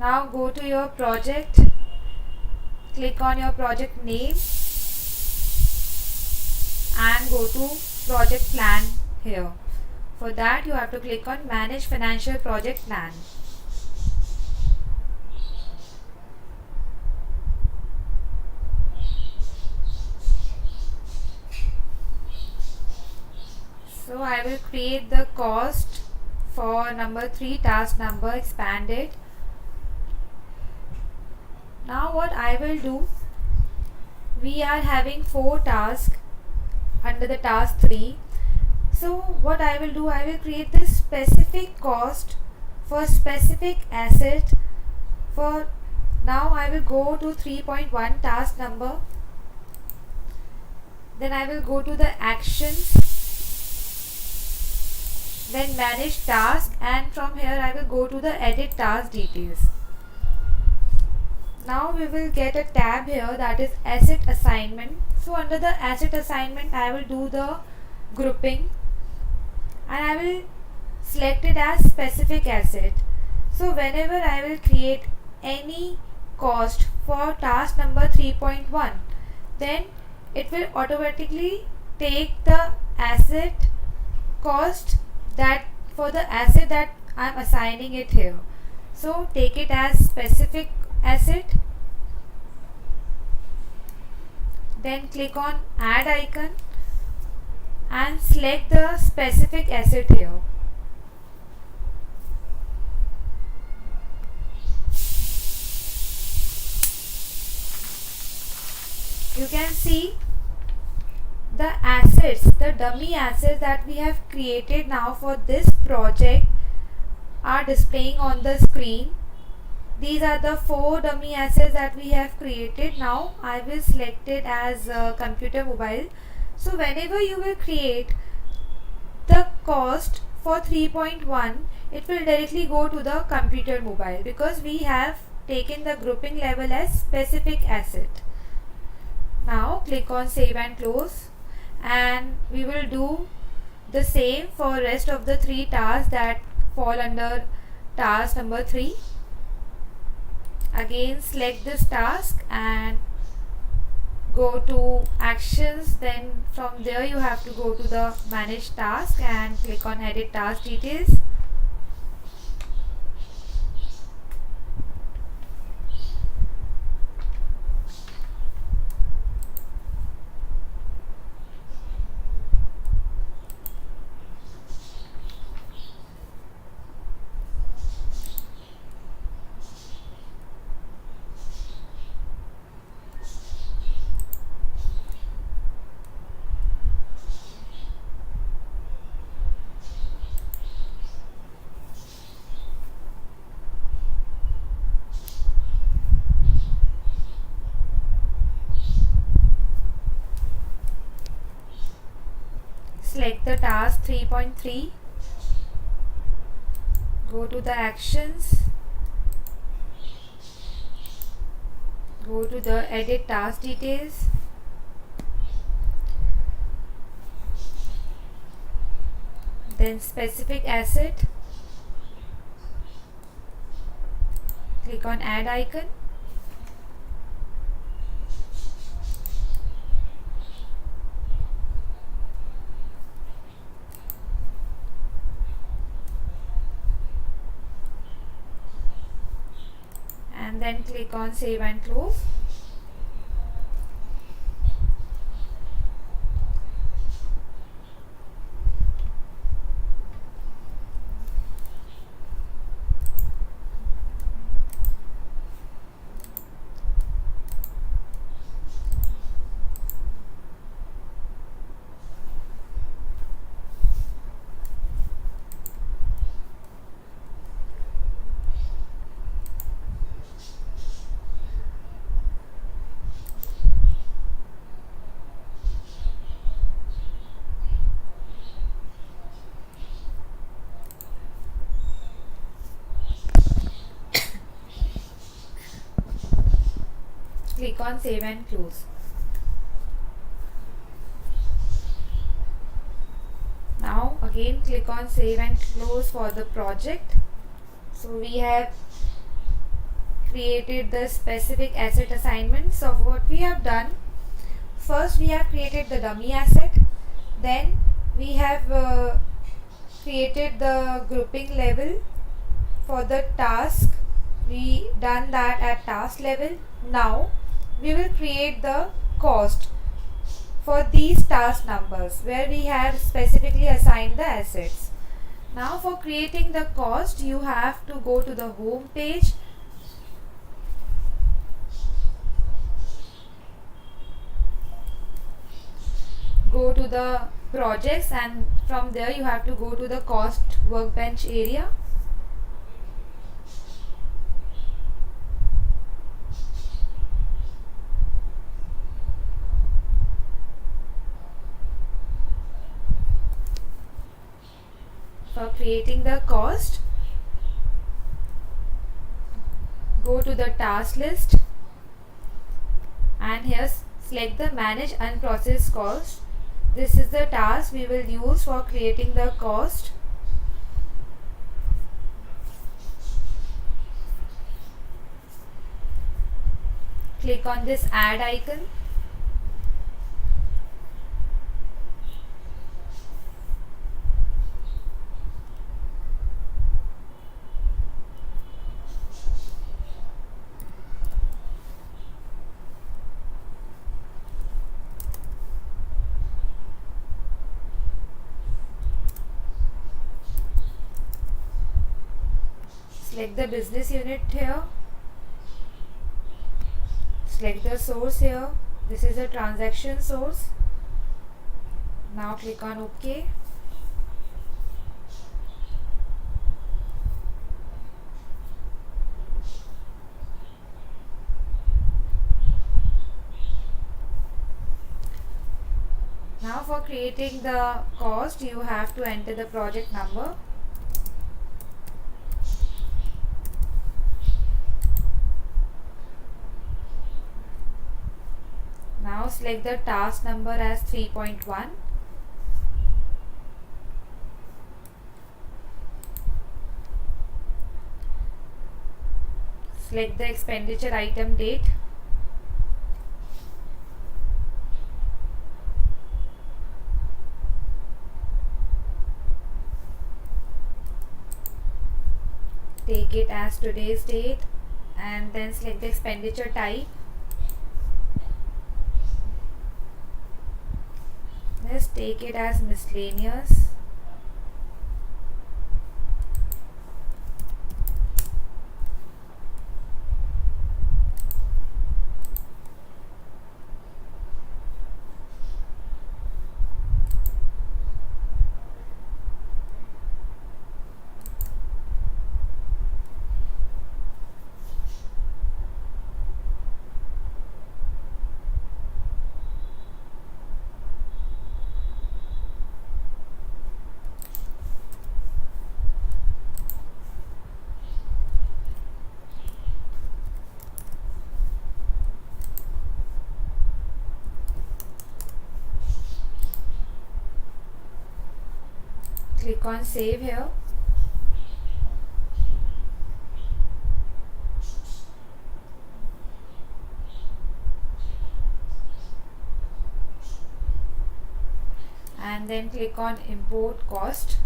Now go to your project, click on your project name and go to project plan here. For that you have to click on manage financial project plan. So I will create the cost for number 3, task number expanded. Now what I will do, we are having 4 tasks under the task 3. So what I will do, I will create this specific cost for specific asset. For now I will go to 3.1 task number, then I will go to the actions, then manage task, and from here I will go to the edit task details. Now we will get a tab here, that is asset assignment. So under the asset assignment I will do the grouping, and I will select it as specific asset. So whenever I will create any cost for task number 3.1, then it will automatically take the asset cost that for the asset that I am assigning it here. So take it as specific asset, then click on add icon and select the specific asset here. You can see the assets, the dummy assets that we have created now for this project are displaying on the screen. These are the 4 dummy assets that we have created. Now I will select it as computer mobile. So whenever you will create the cost for 3.1, it will directly go to the computer mobile, because we have taken the grouping level as specific asset. Now click on save and close, and we will do the same for rest of the 3 tasks that fall under task number 3. Again select this task and go to actions, then from there you have to go to the manage task and click on edit task details. Select the task 3.3, go to the actions, go to the edit task details, then specific asset, click on add icon, and then click on save and close. Click on save and close. Now again click on save and close for the project. So we have created the specific asset assignment. So what we have done, first we have created the dummy asset, then we have created the grouping level for the task. We done that at task level. Now we will create the cost for these task numbers where we have specifically assigned the assets. Now for creating the cost, you have to go to the home page, go to the projects, and from there you have to go to the cost workbench area. For creating the cost, go to the task list and here select the manage unprocessed cost. This is the task we will use for creating the cost. Click on this add icon. Select the business unit here. Select the source here. This is a transaction source. Now click on OK. Now for creating the cost, you have to enter the project number. Now select the task number as 3.1. Select the expenditure item date. Take it as today's date and then select the expenditure type. Let's take it as miscellaneous. Click on save here. And then click on import cost.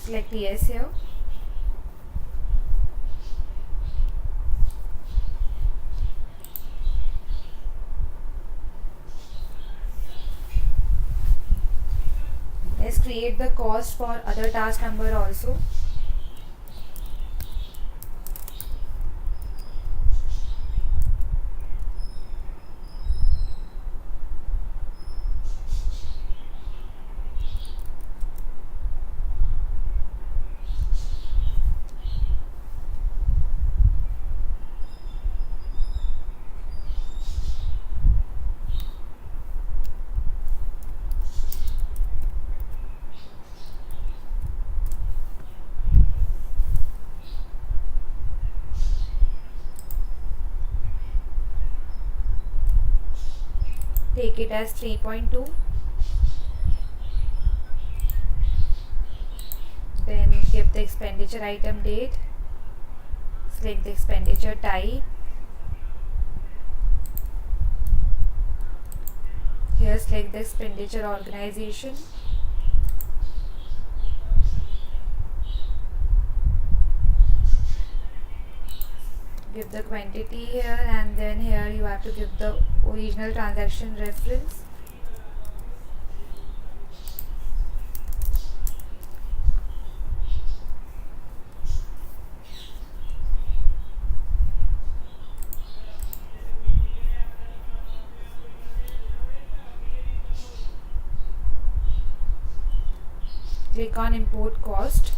Select yes here. Let's create the cost for other task number also. Take it as 3.2. Then give the expenditure item date. Select the expenditure type. Here select the expenditure organization. Give the quantity here, and then here you have to give the original transaction reference. Click on import cost.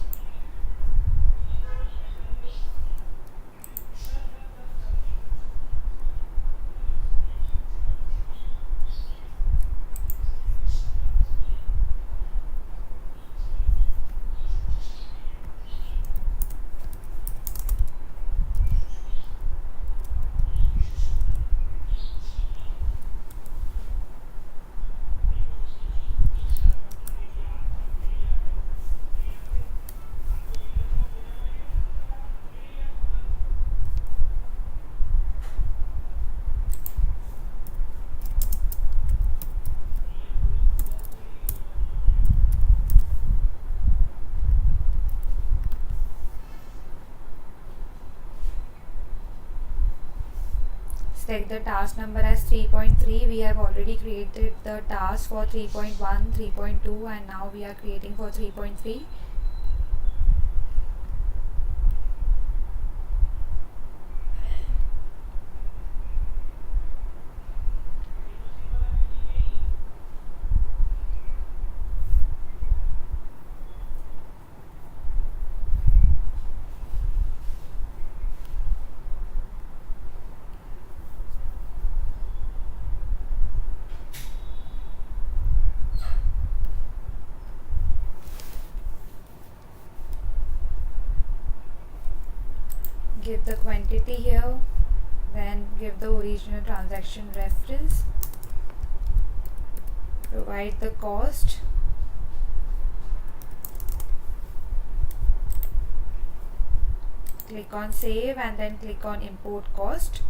Select the task number as 3.3. We have already created the task for 3.1, 3.2, and now we are creating for 3.3. Give the quantity here, then give the original transaction reference, provide the cost, click on save, and then click on import cost.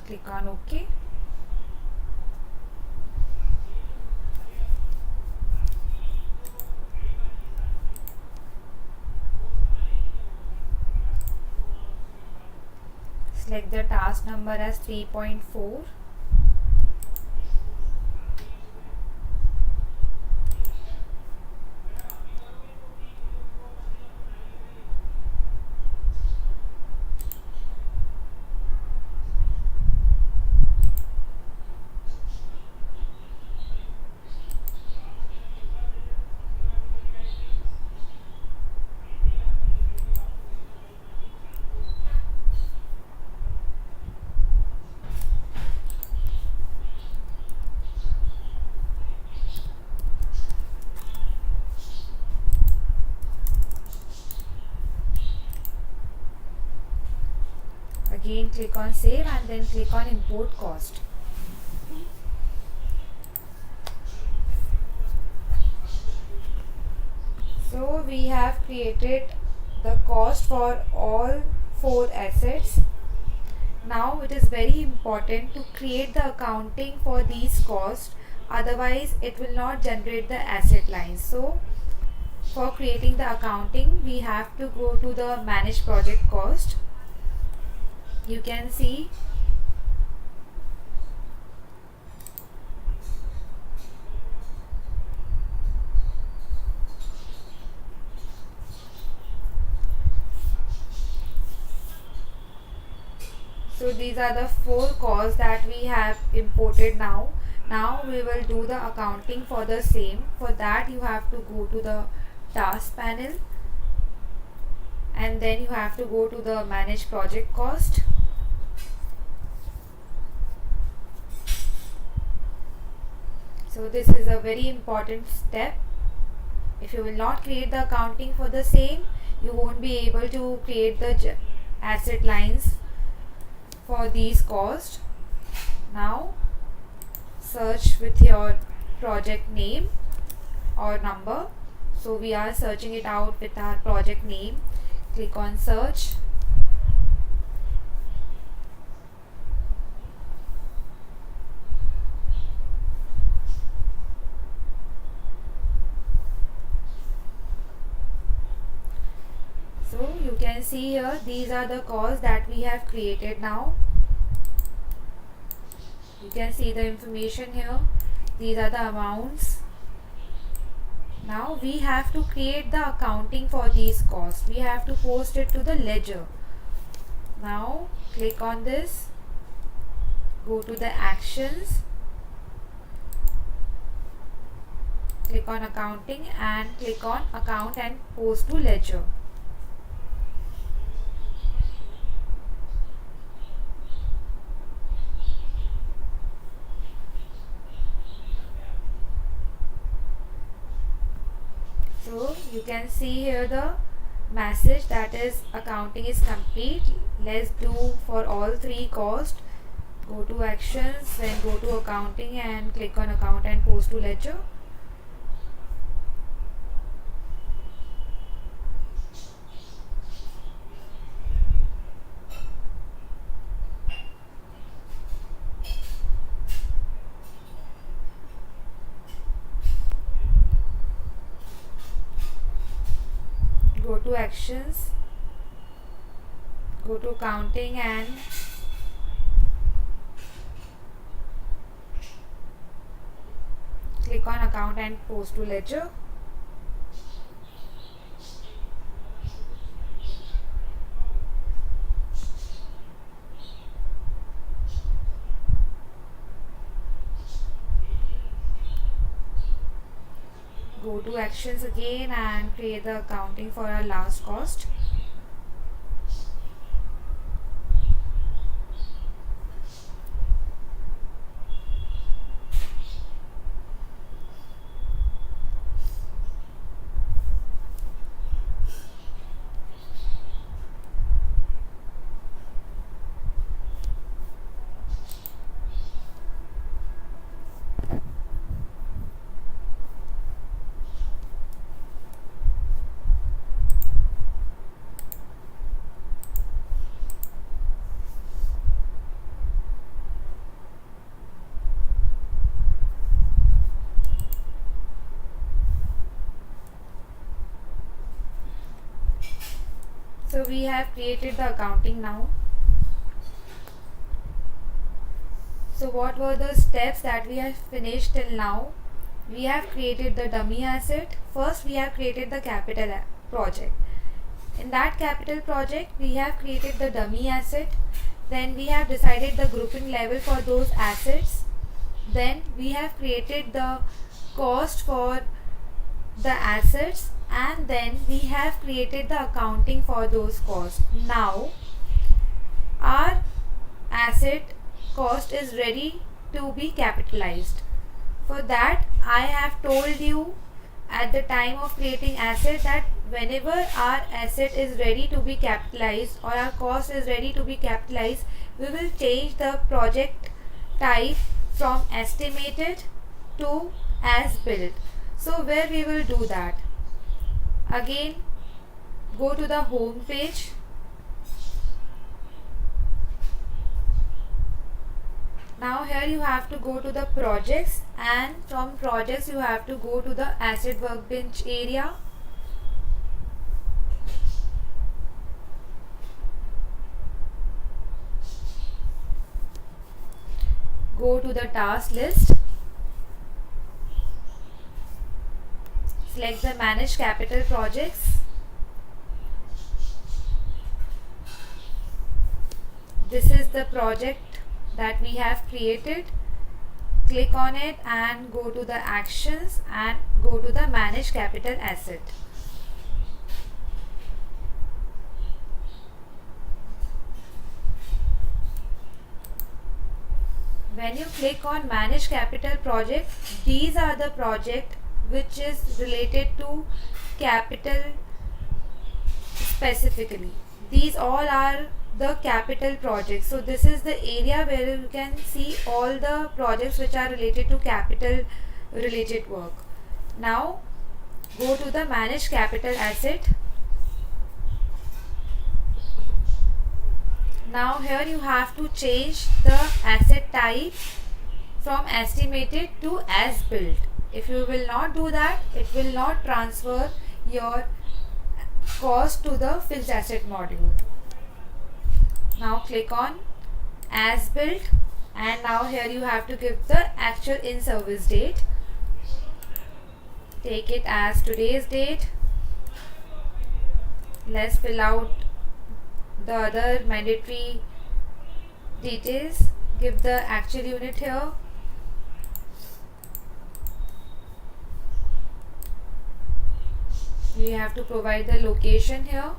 Click on OK. Select the task number as 3.4. again click on save and then click on import cost. So we have created the cost for all 4 assets. Now it is very important to create the accounting for these costs, otherwise it will not generate the asset lines. So for creating the accounting, we have to go to the manage project cost. You can see so these are the 4 costs that we have imported now. Now we will do the accounting for the same. For that you have to go to the task panel and then you have to go to the manage project cost. So this is a very important step. If you will not create the accounting for the same, you won't be able to create the asset lines for these costs. Now search with your project name or number. So we are searching it out with our project name. Click on search. So you can see here, these are the costs that we have created now. You can see the information here. These are the amounts. Now we have to create the accounting for these costs. We have to post it to the ledger. Now click on this. Go to the actions. Click on accounting and click on account and post to ledger. So you can see here the message that is accounting is complete. Let's do for all 3 costs. Go to actions, then go to accounting and click on account and post to ledger. Go to actions, go to accounting and click on account and post to ledger. Go to actions again and create the accounting for our last cost. So we have created the accounting now. So what were the steps that we have finished till now? We have created the dummy asset. First we have created the capital project. In that capital project we have created the dummy asset. Then we have decided the grouping level for those assets. Then we have created the cost for the assets and then we have created the accounting for those costs. Now our asset cost is ready to be capitalized. For that I have told you at the time of creating asset that whenever our asset is ready to be capitalized or our cost is ready to be capitalized, we will change the project type from estimated to as built. So where we will do that? Again, go to the home page. Now here you have to go to the projects, and from projects you have to go to the asset workbench area. Go to the task list. Select the manage capital projects. This is the project that we have created. Click on it and go to the actions and go to the manage capital asset. When you click on manage capital project, these are the project which is related to capital specifically. These all are the capital projects. So this is the area where you can see all the projects which are related to capital related work. Now go to the manage capital asset. Now here you have to change the asset type from estimated to as built. If you will not do that, it will not transfer your cost to the fixed asset module. Now click on as built, and now here you have to give the actual in service date. Take it as today's date. Let's fill out the other mandatory details. Give the actual unit here. We have to provide the location here.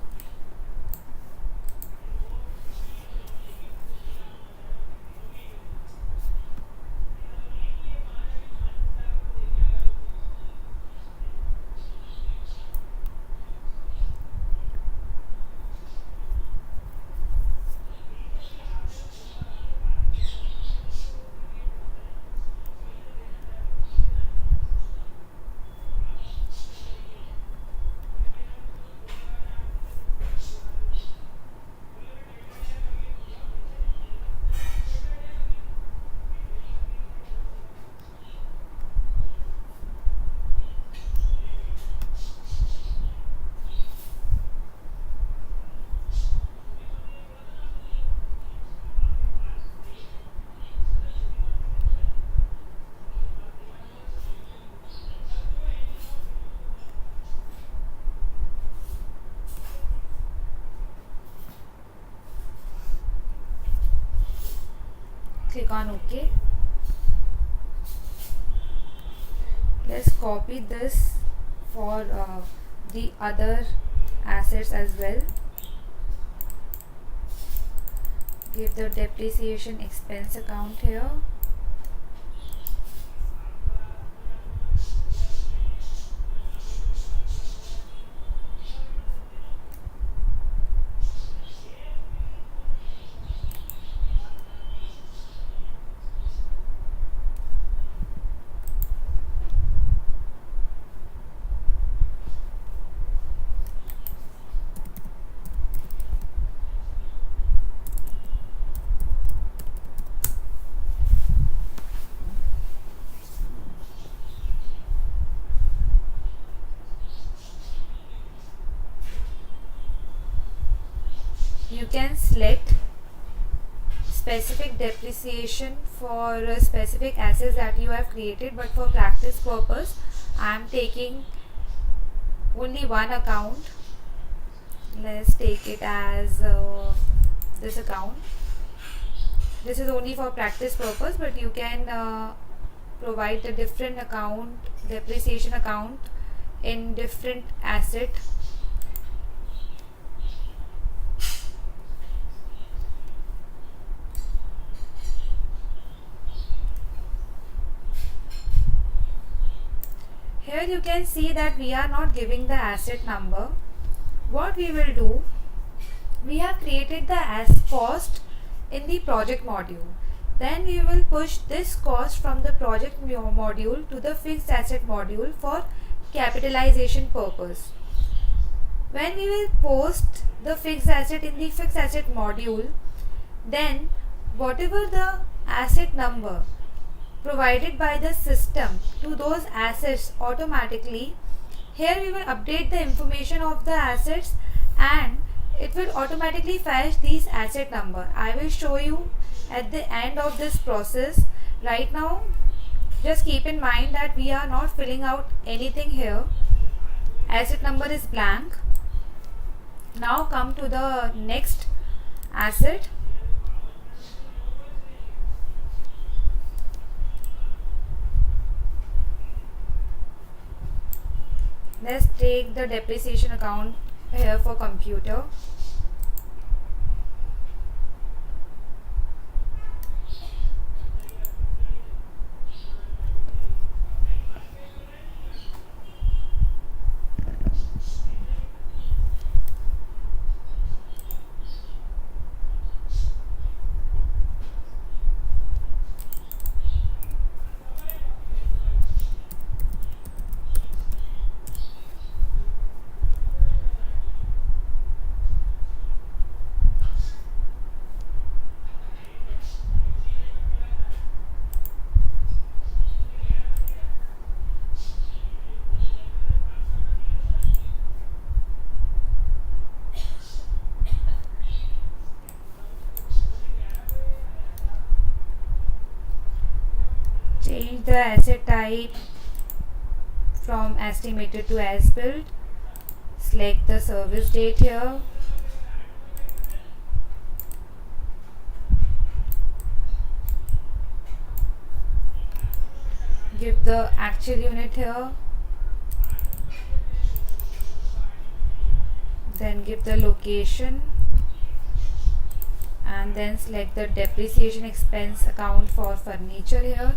Click on OK. Let's copy this for the other assets as well. Give the depreciation expense account here. You can select specific depreciation for specific assets that you have created, but for practice purpose I am taking only one account. Let's take it as this account. This is only for practice purpose, but you can provide a different account, depreciation account in different asset. Here you can see that we are not giving the asset number. What we will do, we have created the cost in the project module. Then we will push this cost from the project module to the fixed asset module for capitalization purpose. When we will post the fixed asset in the fixed asset module, then whatever the asset number provided by the system to those assets automatically, here we will update the information of the assets and it will automatically fetch these asset number. I will show you at the end of this process. Right now, just keep in mind that we are not filling out anything here. Asset number is blank. Now come to the next asset. Let's take the depreciation account here for computer. Change the asset type from estimated to as built. Select the service date here. Give the actual unit here. Then give the location. And then select the depreciation expense account for furniture here.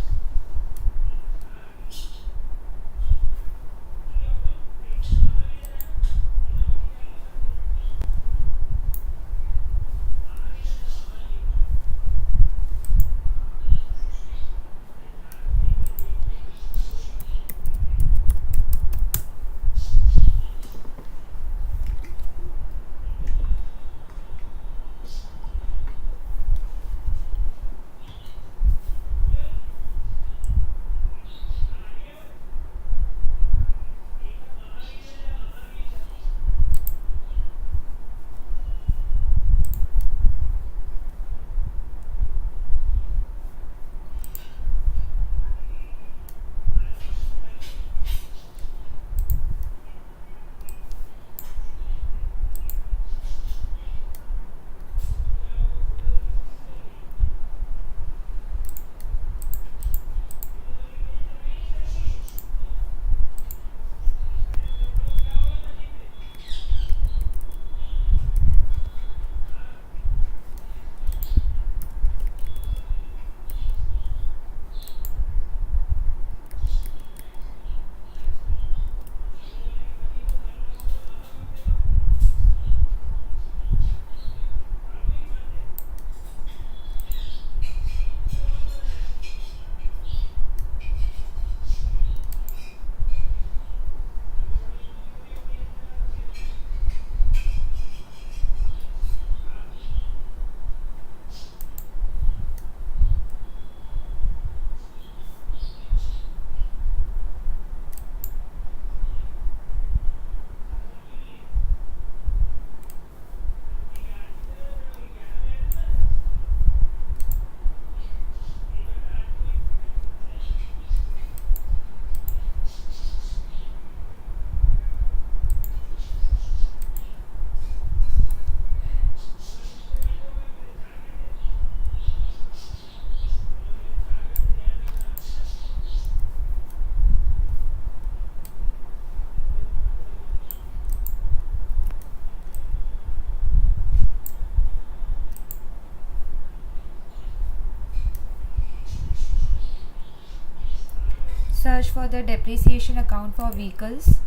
search for the depreciation account for vehicles.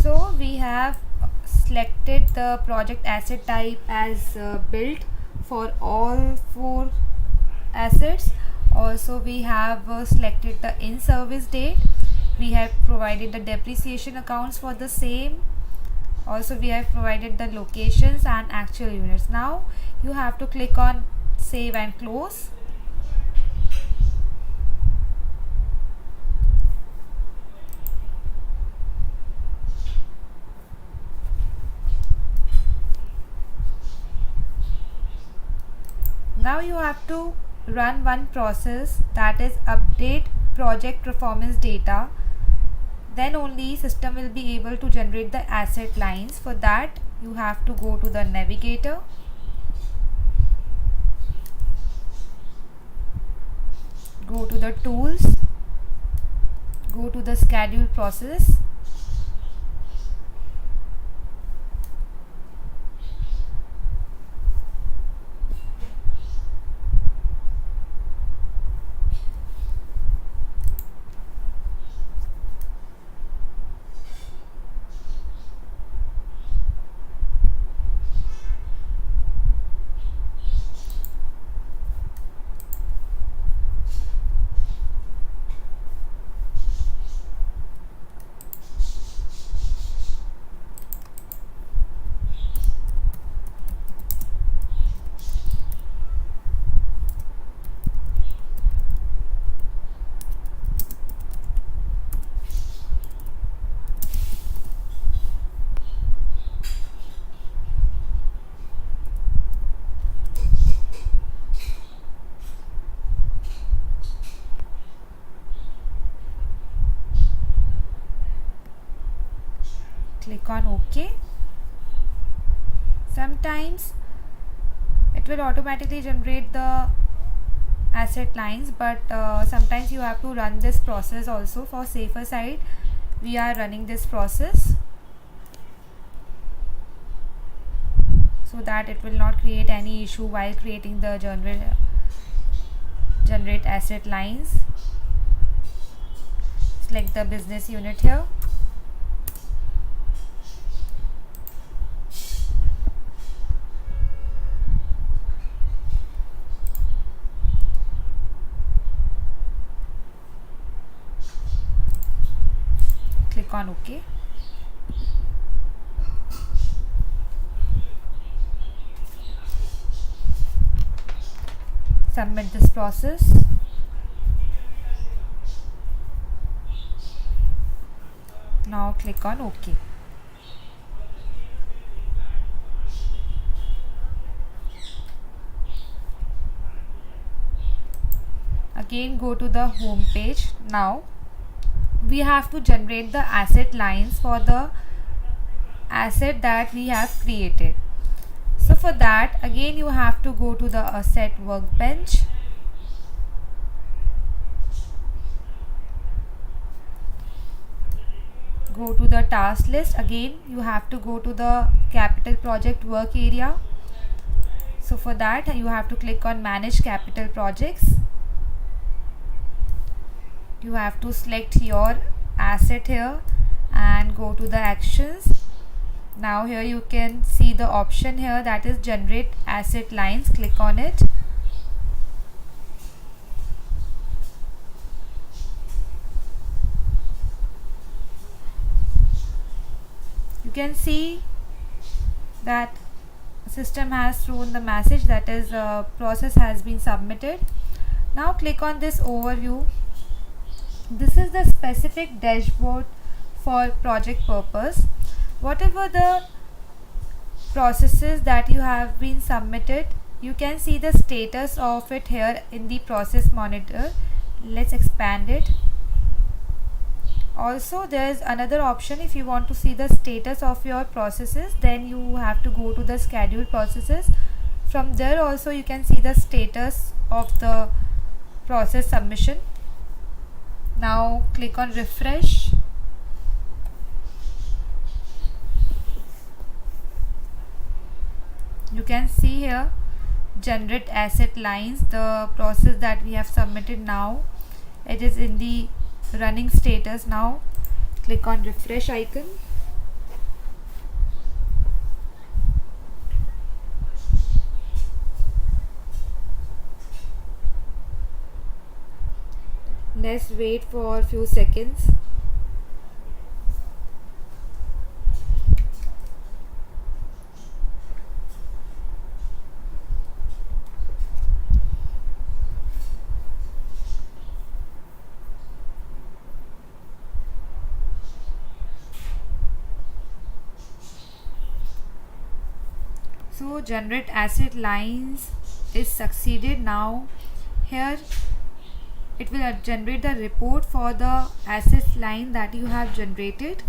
So we have selected the project asset type as built for all 4 assets. Also we have selected the in service date. We have provided the depreciation accounts for the same. Also we have provided the locations and actual units. Now you have to click on save and close. Now you have to run one process, that is update project performance data. Then only system will be able to generate the asset lines. For that you have to go to the navigator, go to the tools, go to the schedule process, click on OK. Sometimes it will automatically generate the asset lines, but sometimes you have to run this process also. For safer side, we are running this process so that it will not create any issue while creating the generate asset lines. Select the business unit here. Click on OK. Submit this process. Now click on OK. Again go to the home page. Now we have to generate the asset lines for the asset that we have created. So for that, again you have to go to the asset workbench. Go to the task list. Again you have to go to the capital project work area. So for that you have to click on manage capital projects. You have to select your asset here and go to the actions. Now here you can see the option here, that is generate asset lines. Click on it. You can see that system has thrown the message, that is process has been submitted. Now click on this overview. This is the specific dashboard for project purpose. Whatever the processes that you have been submitted. You can see the status of it here in the process monitor. Let's expand it. Also, there is another option. If you want to see the status of your processes, then you have to go to the scheduled processes. From there also you can see the status of the process submission. Now click on refresh. You can see here generate asset lines, the process that we have submitted. Now it is in the running status. Now click on refresh icon. Let's wait for a few seconds. So generate asset lines is succeeded. Now here it will generate the report for the asset line that you have generated.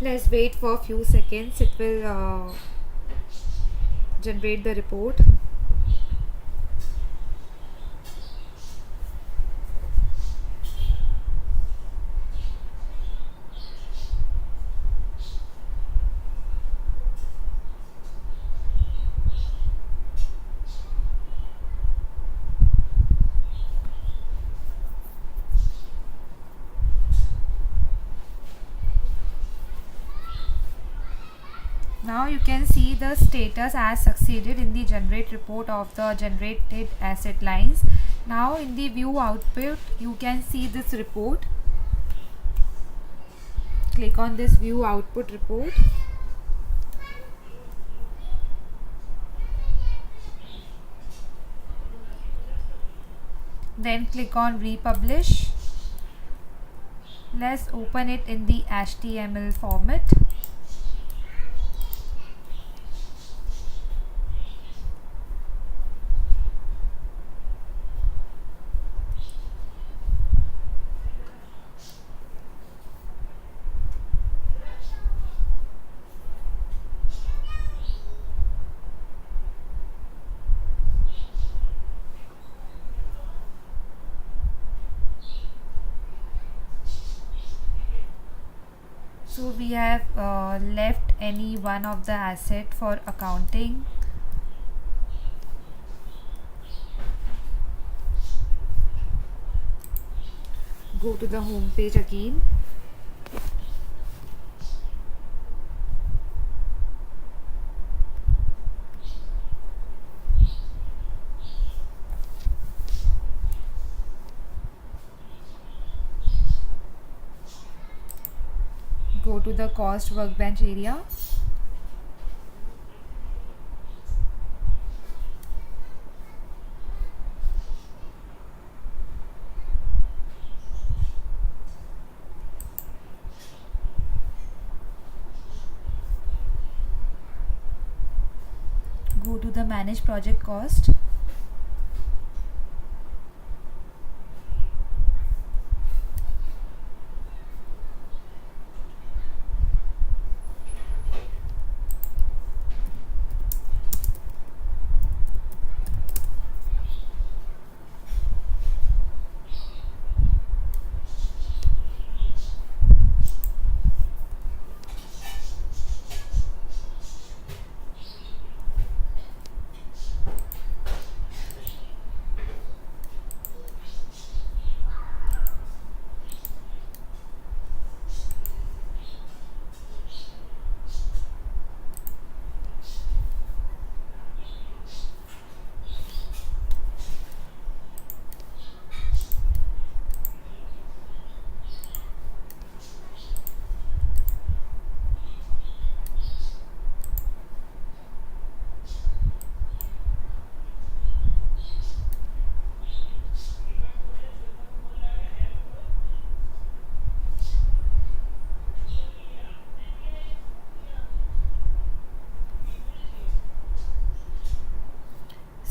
Let's wait for a few seconds. It will generate the report. Now you can see the status as succeeded in the generate report of the generated asset lines. Now in the view output you can see this report. Click on this view output report. Then click on republish. Let's open it in the HTML format. So we have left any one of the asset for accounting. Go to the home page again. Go to the cost workbench area. Go to the manage project cost.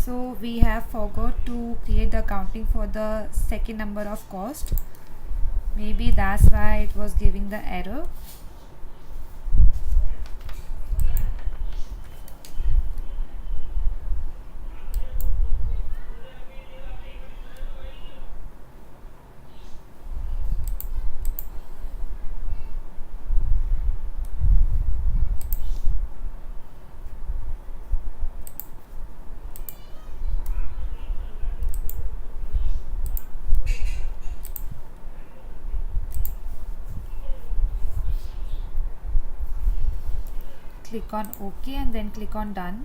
So we have forgot to create the accounting for the second number of cost. Maybe that's why it was giving the error. Click on OK and then click on done.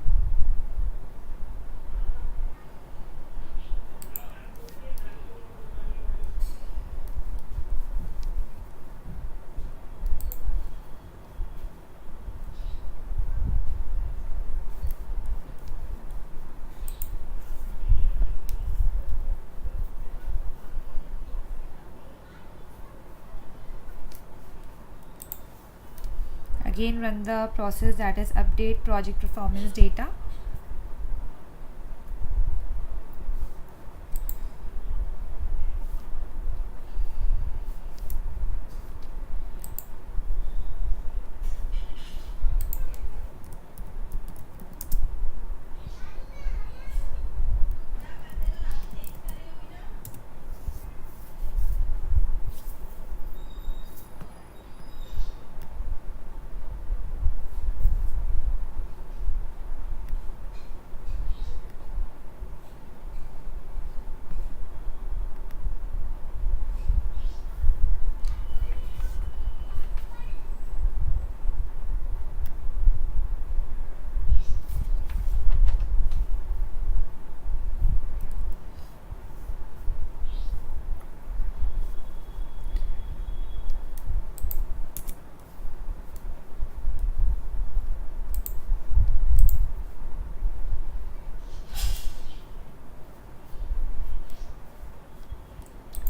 Again run the process, that is update project performance data.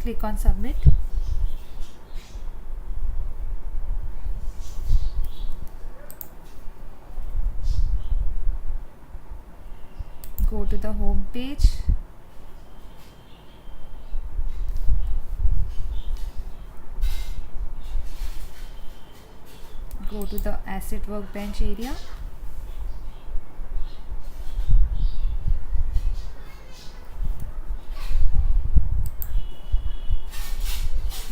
Click on submit. Go to the home page. Go to the asset workbench area.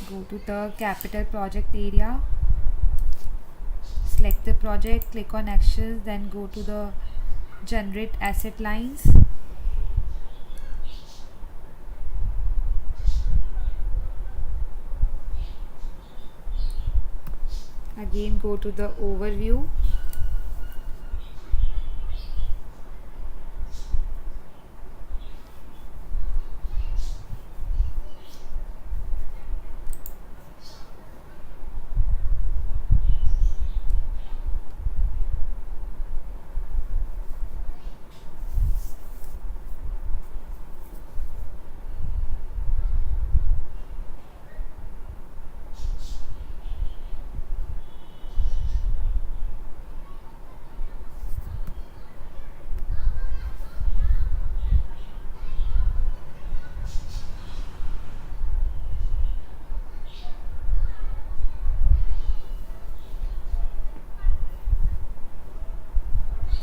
Go to the capital project area. Select the project, click on actions, then go to the generate asset lines. Again go to the overview.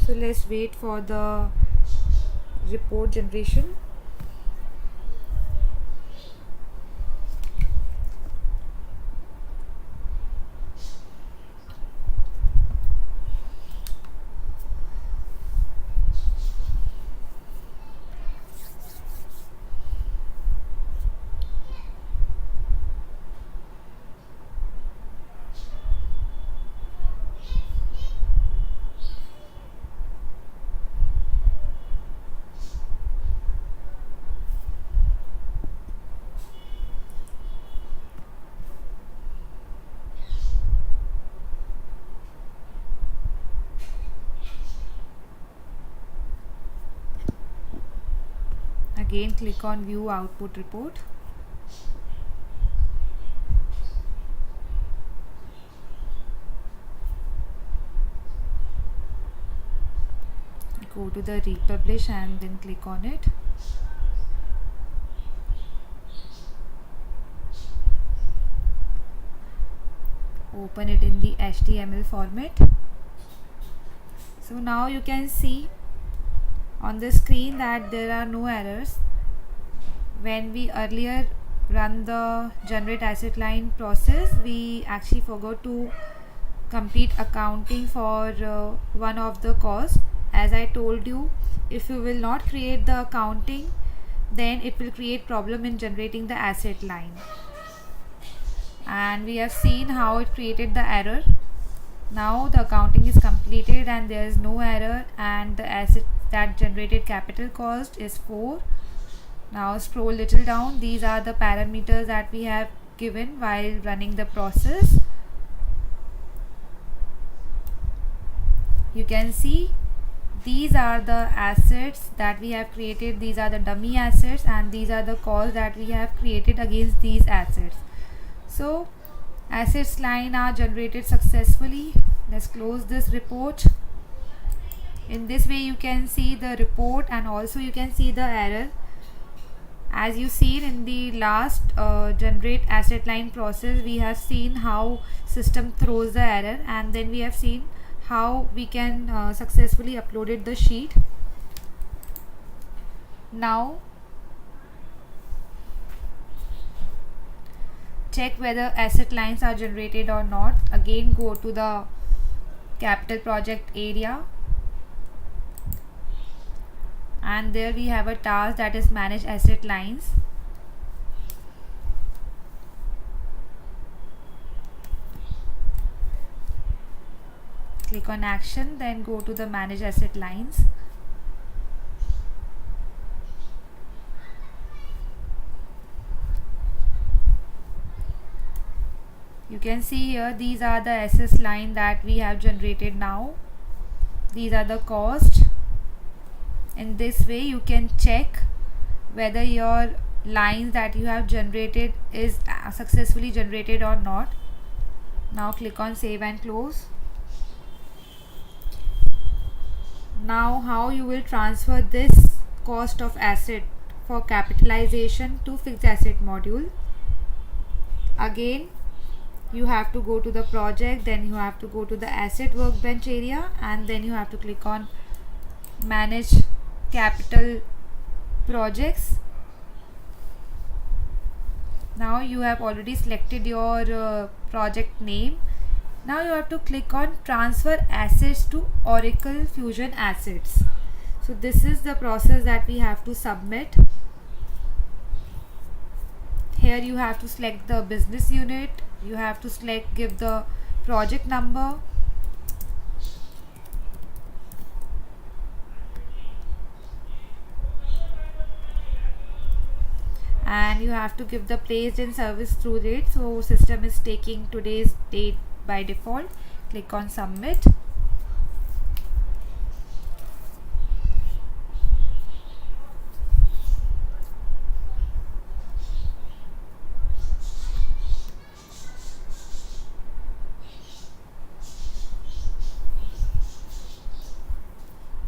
So let's wait for the report generation. Again click on view output report. Go to the republish and then click on it. Open it in the HTML format. So now you can see on the screen that there are no errors. When we earlier run the generate asset line process, we actually forgot to complete accounting for one of the costs. As I told you, if you will not create the accounting, then it will create problem in generating the asset line. And we have seen how it created the error. Now the accounting is completed and there is no error, and the asset that generated capital cost is 4. Now scroll little down. These are the parameters that we have given while running the process. You can see these are the assets that we have created. These are the dummy assets, and these are the costs that we have created against these assets. So assets line are generated successfully. Let's close this report. In this way you can see the report, and also you can see the error. As you see in the last generate asset line process, we have seen how system throws the error, and then we have seen how we can successfully uploaded the sheet. Now check whether asset lines are generated or not. Again, go to the capital project area, and there we have a task that is manage asset lines. Click on action, then go to the manage asset lines. You can see here these are the assets line that we have generated now. These are the cost. In this way you can check whether your lines that you have generated is successfully generated or not. Now click on save and close. Now how you will transfer this cost of asset for capitalization to fixed asset module. Again, you have to go to the project, then you have to go to the asset workbench area, and then you have to click on manage capital projects. Now you have already selected your project name. Now you have to click on transfer assets to Oracle Fusion Assets. So this is the process that we have to submit. Here you have to select the business unit. You have to select, give the project number, and you have to give the placed in service through date. So system is taking today's date by default. Click on submit.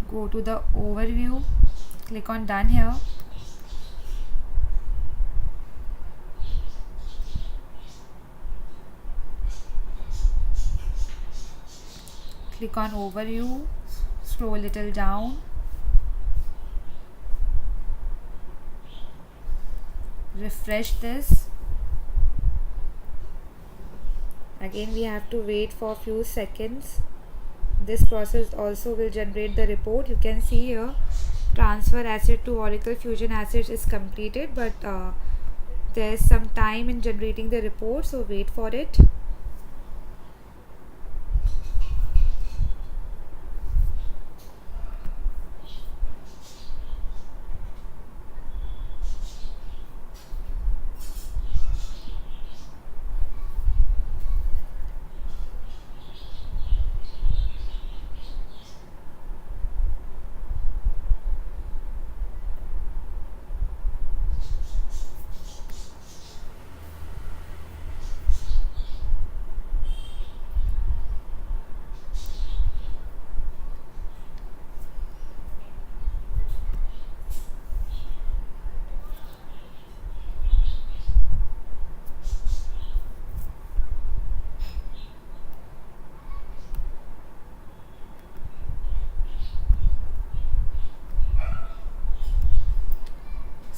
Go to the overview, click on done here. Click on overview, scroll little down. Refresh this. Again we have to wait for a few seconds. This process also will generate the report. You can see here transfer asset to Oracle Fusion Assets is completed, but there's some time in generating the report, so wait for it.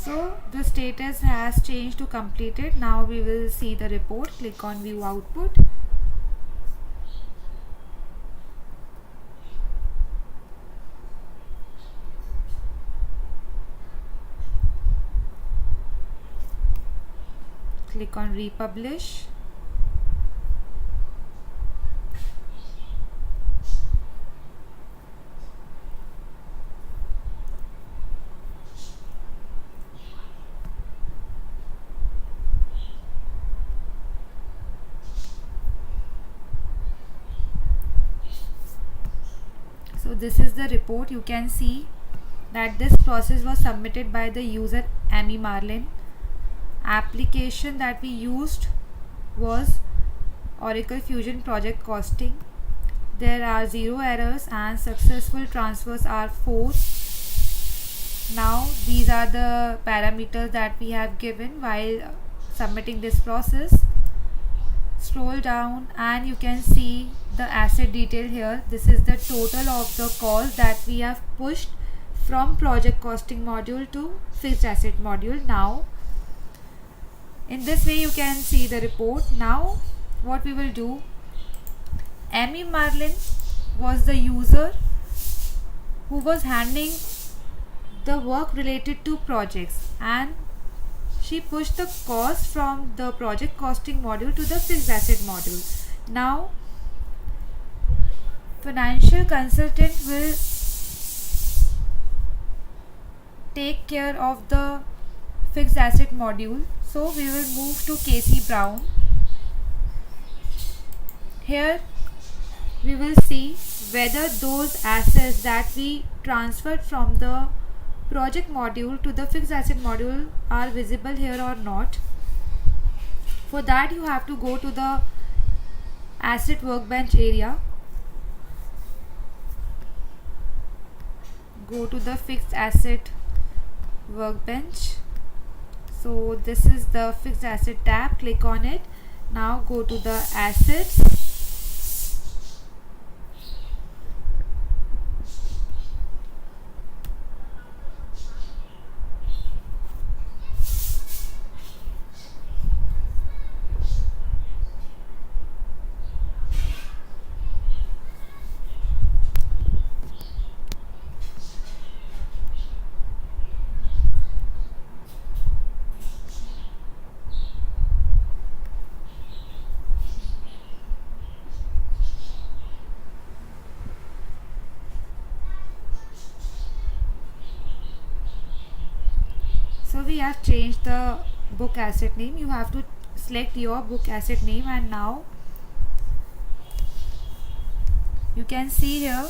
So the status has changed to completed. Now we will see the report. Click on view output. Click on republish. So this is the report. You can see that this process was submitted by the user Amy Marlin. Application that we used was Oracle Fusion Project Costing. There are 0 errors and successful transfers are 4. Now these are the parameters that we have given while submitting this process. Scroll down and you can see the asset detail here. This is the total of the calls that we have pushed from project costing module to fixed asset module. Now in this way you can see the report. Now what we will do, Amy Marlin was the user who was handling the work related to projects, and she pushed the cost from the project costing module to the fixed asset module. Now financial consultant will take care of the fixed asset module. So we will move to Casey Brown. Here we will see whether those assets that we transferred from the project module to the fixed asset module are visible here or not. For that you have to go to the asset workbench area, go to the fixed asset workbench. So this is the fixed asset tab, click on it. Now go to the assets. So we have changed the book asset name. You have to select your book asset name, and now you can see here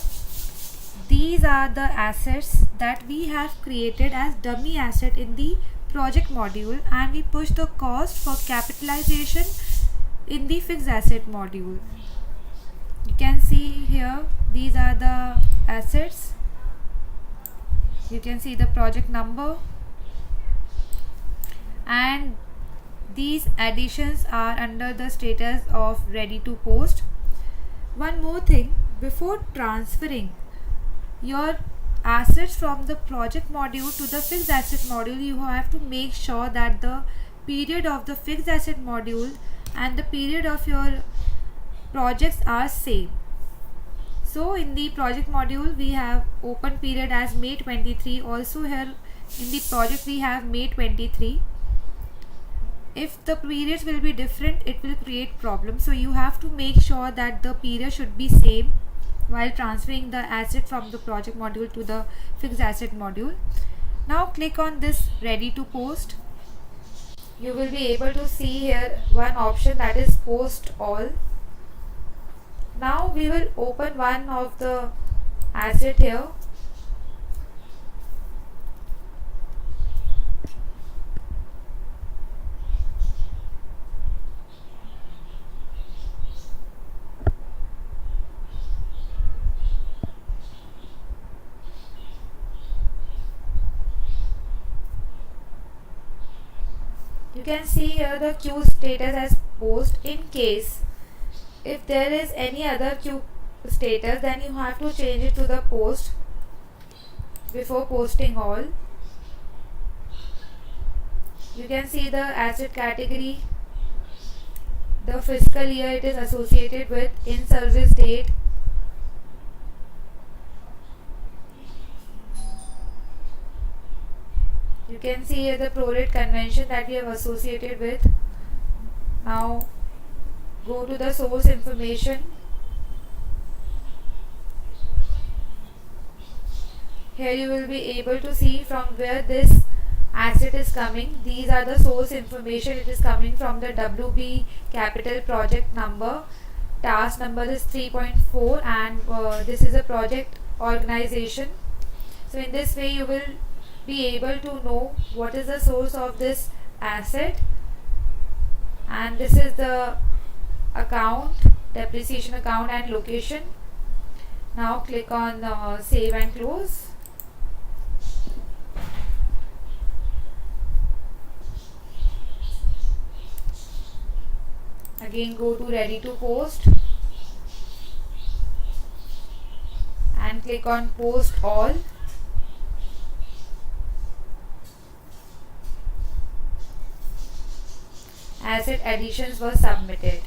these are the assets that we have created as dummy asset in the project module, and we push the cost for capitalization in the fixed asset module. You can see here these are the assets. You can see the project number, and these additions are under the status of ready to post. One more thing, before transferring your assets from the project module to the fixed asset module, you have to make sure that the period of the fixed asset module and the period of your projects are same. So in the project module we have open period as May 23. Also here in the project we have May 23. If the periods will be different, it will create problems. So you have to make sure that the period should be same while transferring the asset from the project module to the fixed asset module. Now click on this ready to post. You will be able to see here one option, that is post all. Now we will open one of the asset here. You can see here the queue status as post. In case if there is any other queue status, then you have to change it to the post before posting all. You can see the asset category, the fiscal year it is associated with, in service date. You can see here the prorate convention that we have associated with. Now go to the source information. Here you will be able to see from where this asset is coming. These are the source information. It is coming from the WB Capital project number. Task number is 3.4 and this is a project organization. So in this way you will be able to know what is the source of this asset, and this is the account, depreciation account and location. Now click on save and close. Again go to ready to post and click on post all. Asset additions were submitted.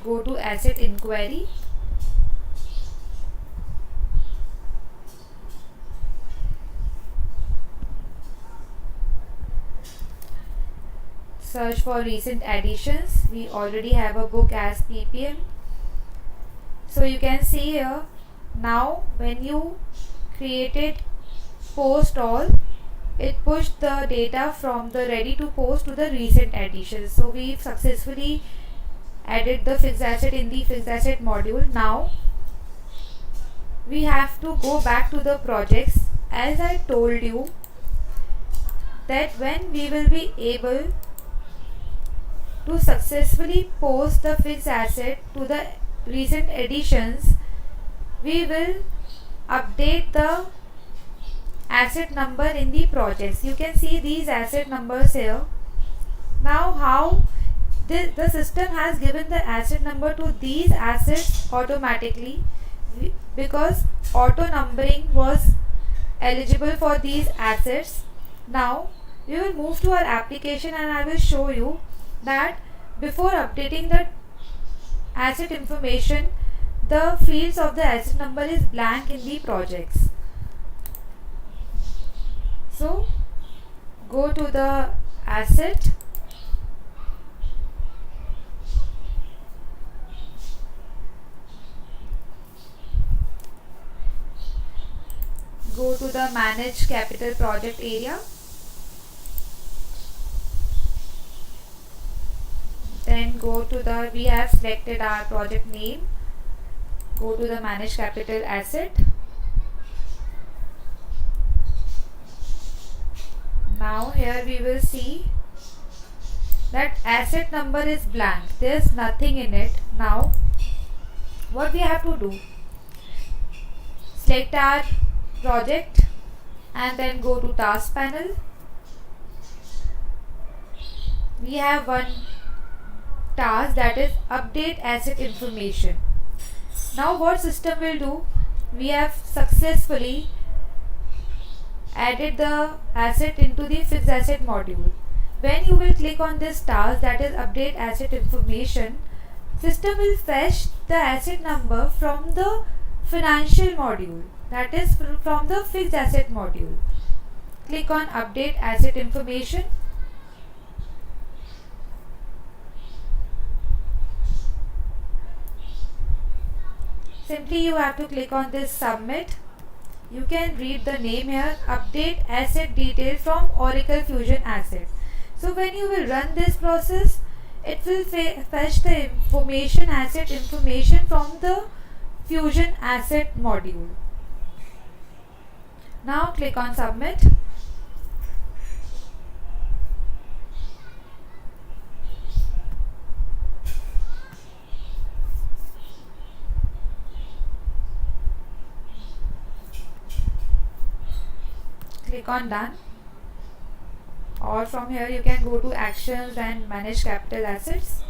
Go to asset inquiry. Search for recent additions. We already have a book as PPM. So you can see here, now when you created post all, it pushed the data from the ready to post to the recent additions. So we've successfully added the fixed asset in the fixed asset module. Now we have to go back to the projects. As I told you that when we will be able to successfully post the fixed asset to the recent additions, we will update the asset number in the projects. You can see these asset numbers here. Now how the system has given the asset number to these assets automatically, because auto numbering was eligible for these assets. Now we will move to our application and I will show you that before updating the asset information, the fields of the asset number is blank in the projects. So go to the asset, go to the manage capital project area, then go to the, we have selected our project name, go to the manage capital asset. Now here we will see that asset number is blank, there is nothing in it. Now what we have to do, select our project and then go to task panel. We have one task, that is update asset information. Now what system will do, we have successfully added the asset into the fixed asset module. When you will click on this task, that is update asset information, system will fetch the asset number from the financial module, that is from the fixed asset module. Click on update asset information. Simply you have to click on this submit. You can read the name here, update asset detail from Oracle Fusion Asset. So when you will run this process, it will fetch the information, asset information from the Fusion Asset module. Now click on submit. click on done, or from here you can go to actions and manage capital assets.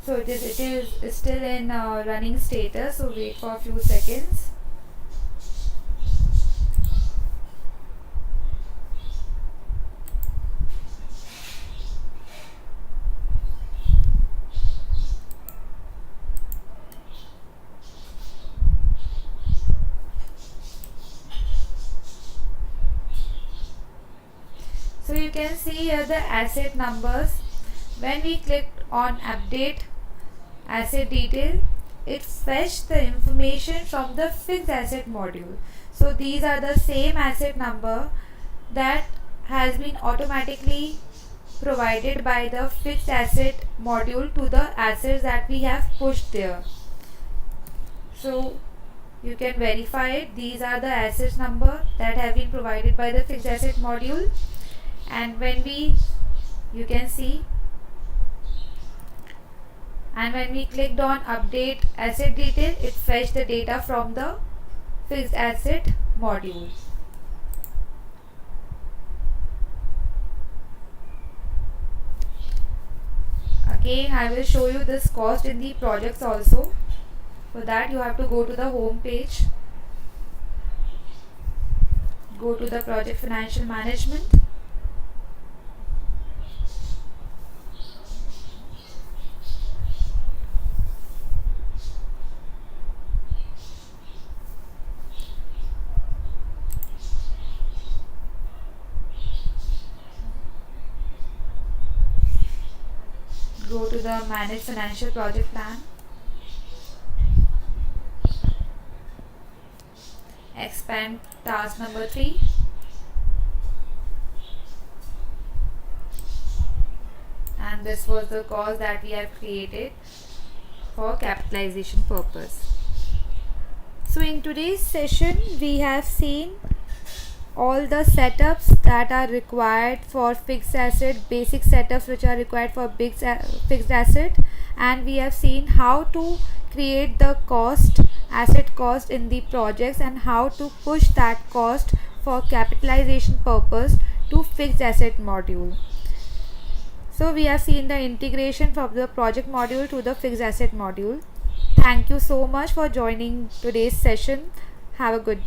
So it is still in running status, so wait for a few seconds. So you can see here the asset numbers. When we clicked on update asset detail, it fetched the information from the fixed asset module. So these are the same asset number that has been automatically provided by the fixed asset module to the assets that we have pushed there. So you can verify it. These are the assets number that have been provided by the fixed asset module, and when you can see, and when we clicked on update asset detail, it fetched the data from the fixed asset module. Again, I will show you this cost in the projects also. For that, you have to go to the home page, go to the project financial management, go to the manage financial project plan, expand task number 3, and this was the cost that we have created for capitalization purpose. So in today's session we have seen all the setups that are required for fixed asset, basic setups which are required for fixed asset, and we have seen how to create the asset cost in the projects, and how to push that cost for capitalization purpose to fixed asset module. So we have seen the integration from the project module to the fixed asset module. Thank you so much for joining today's session. Have a good day.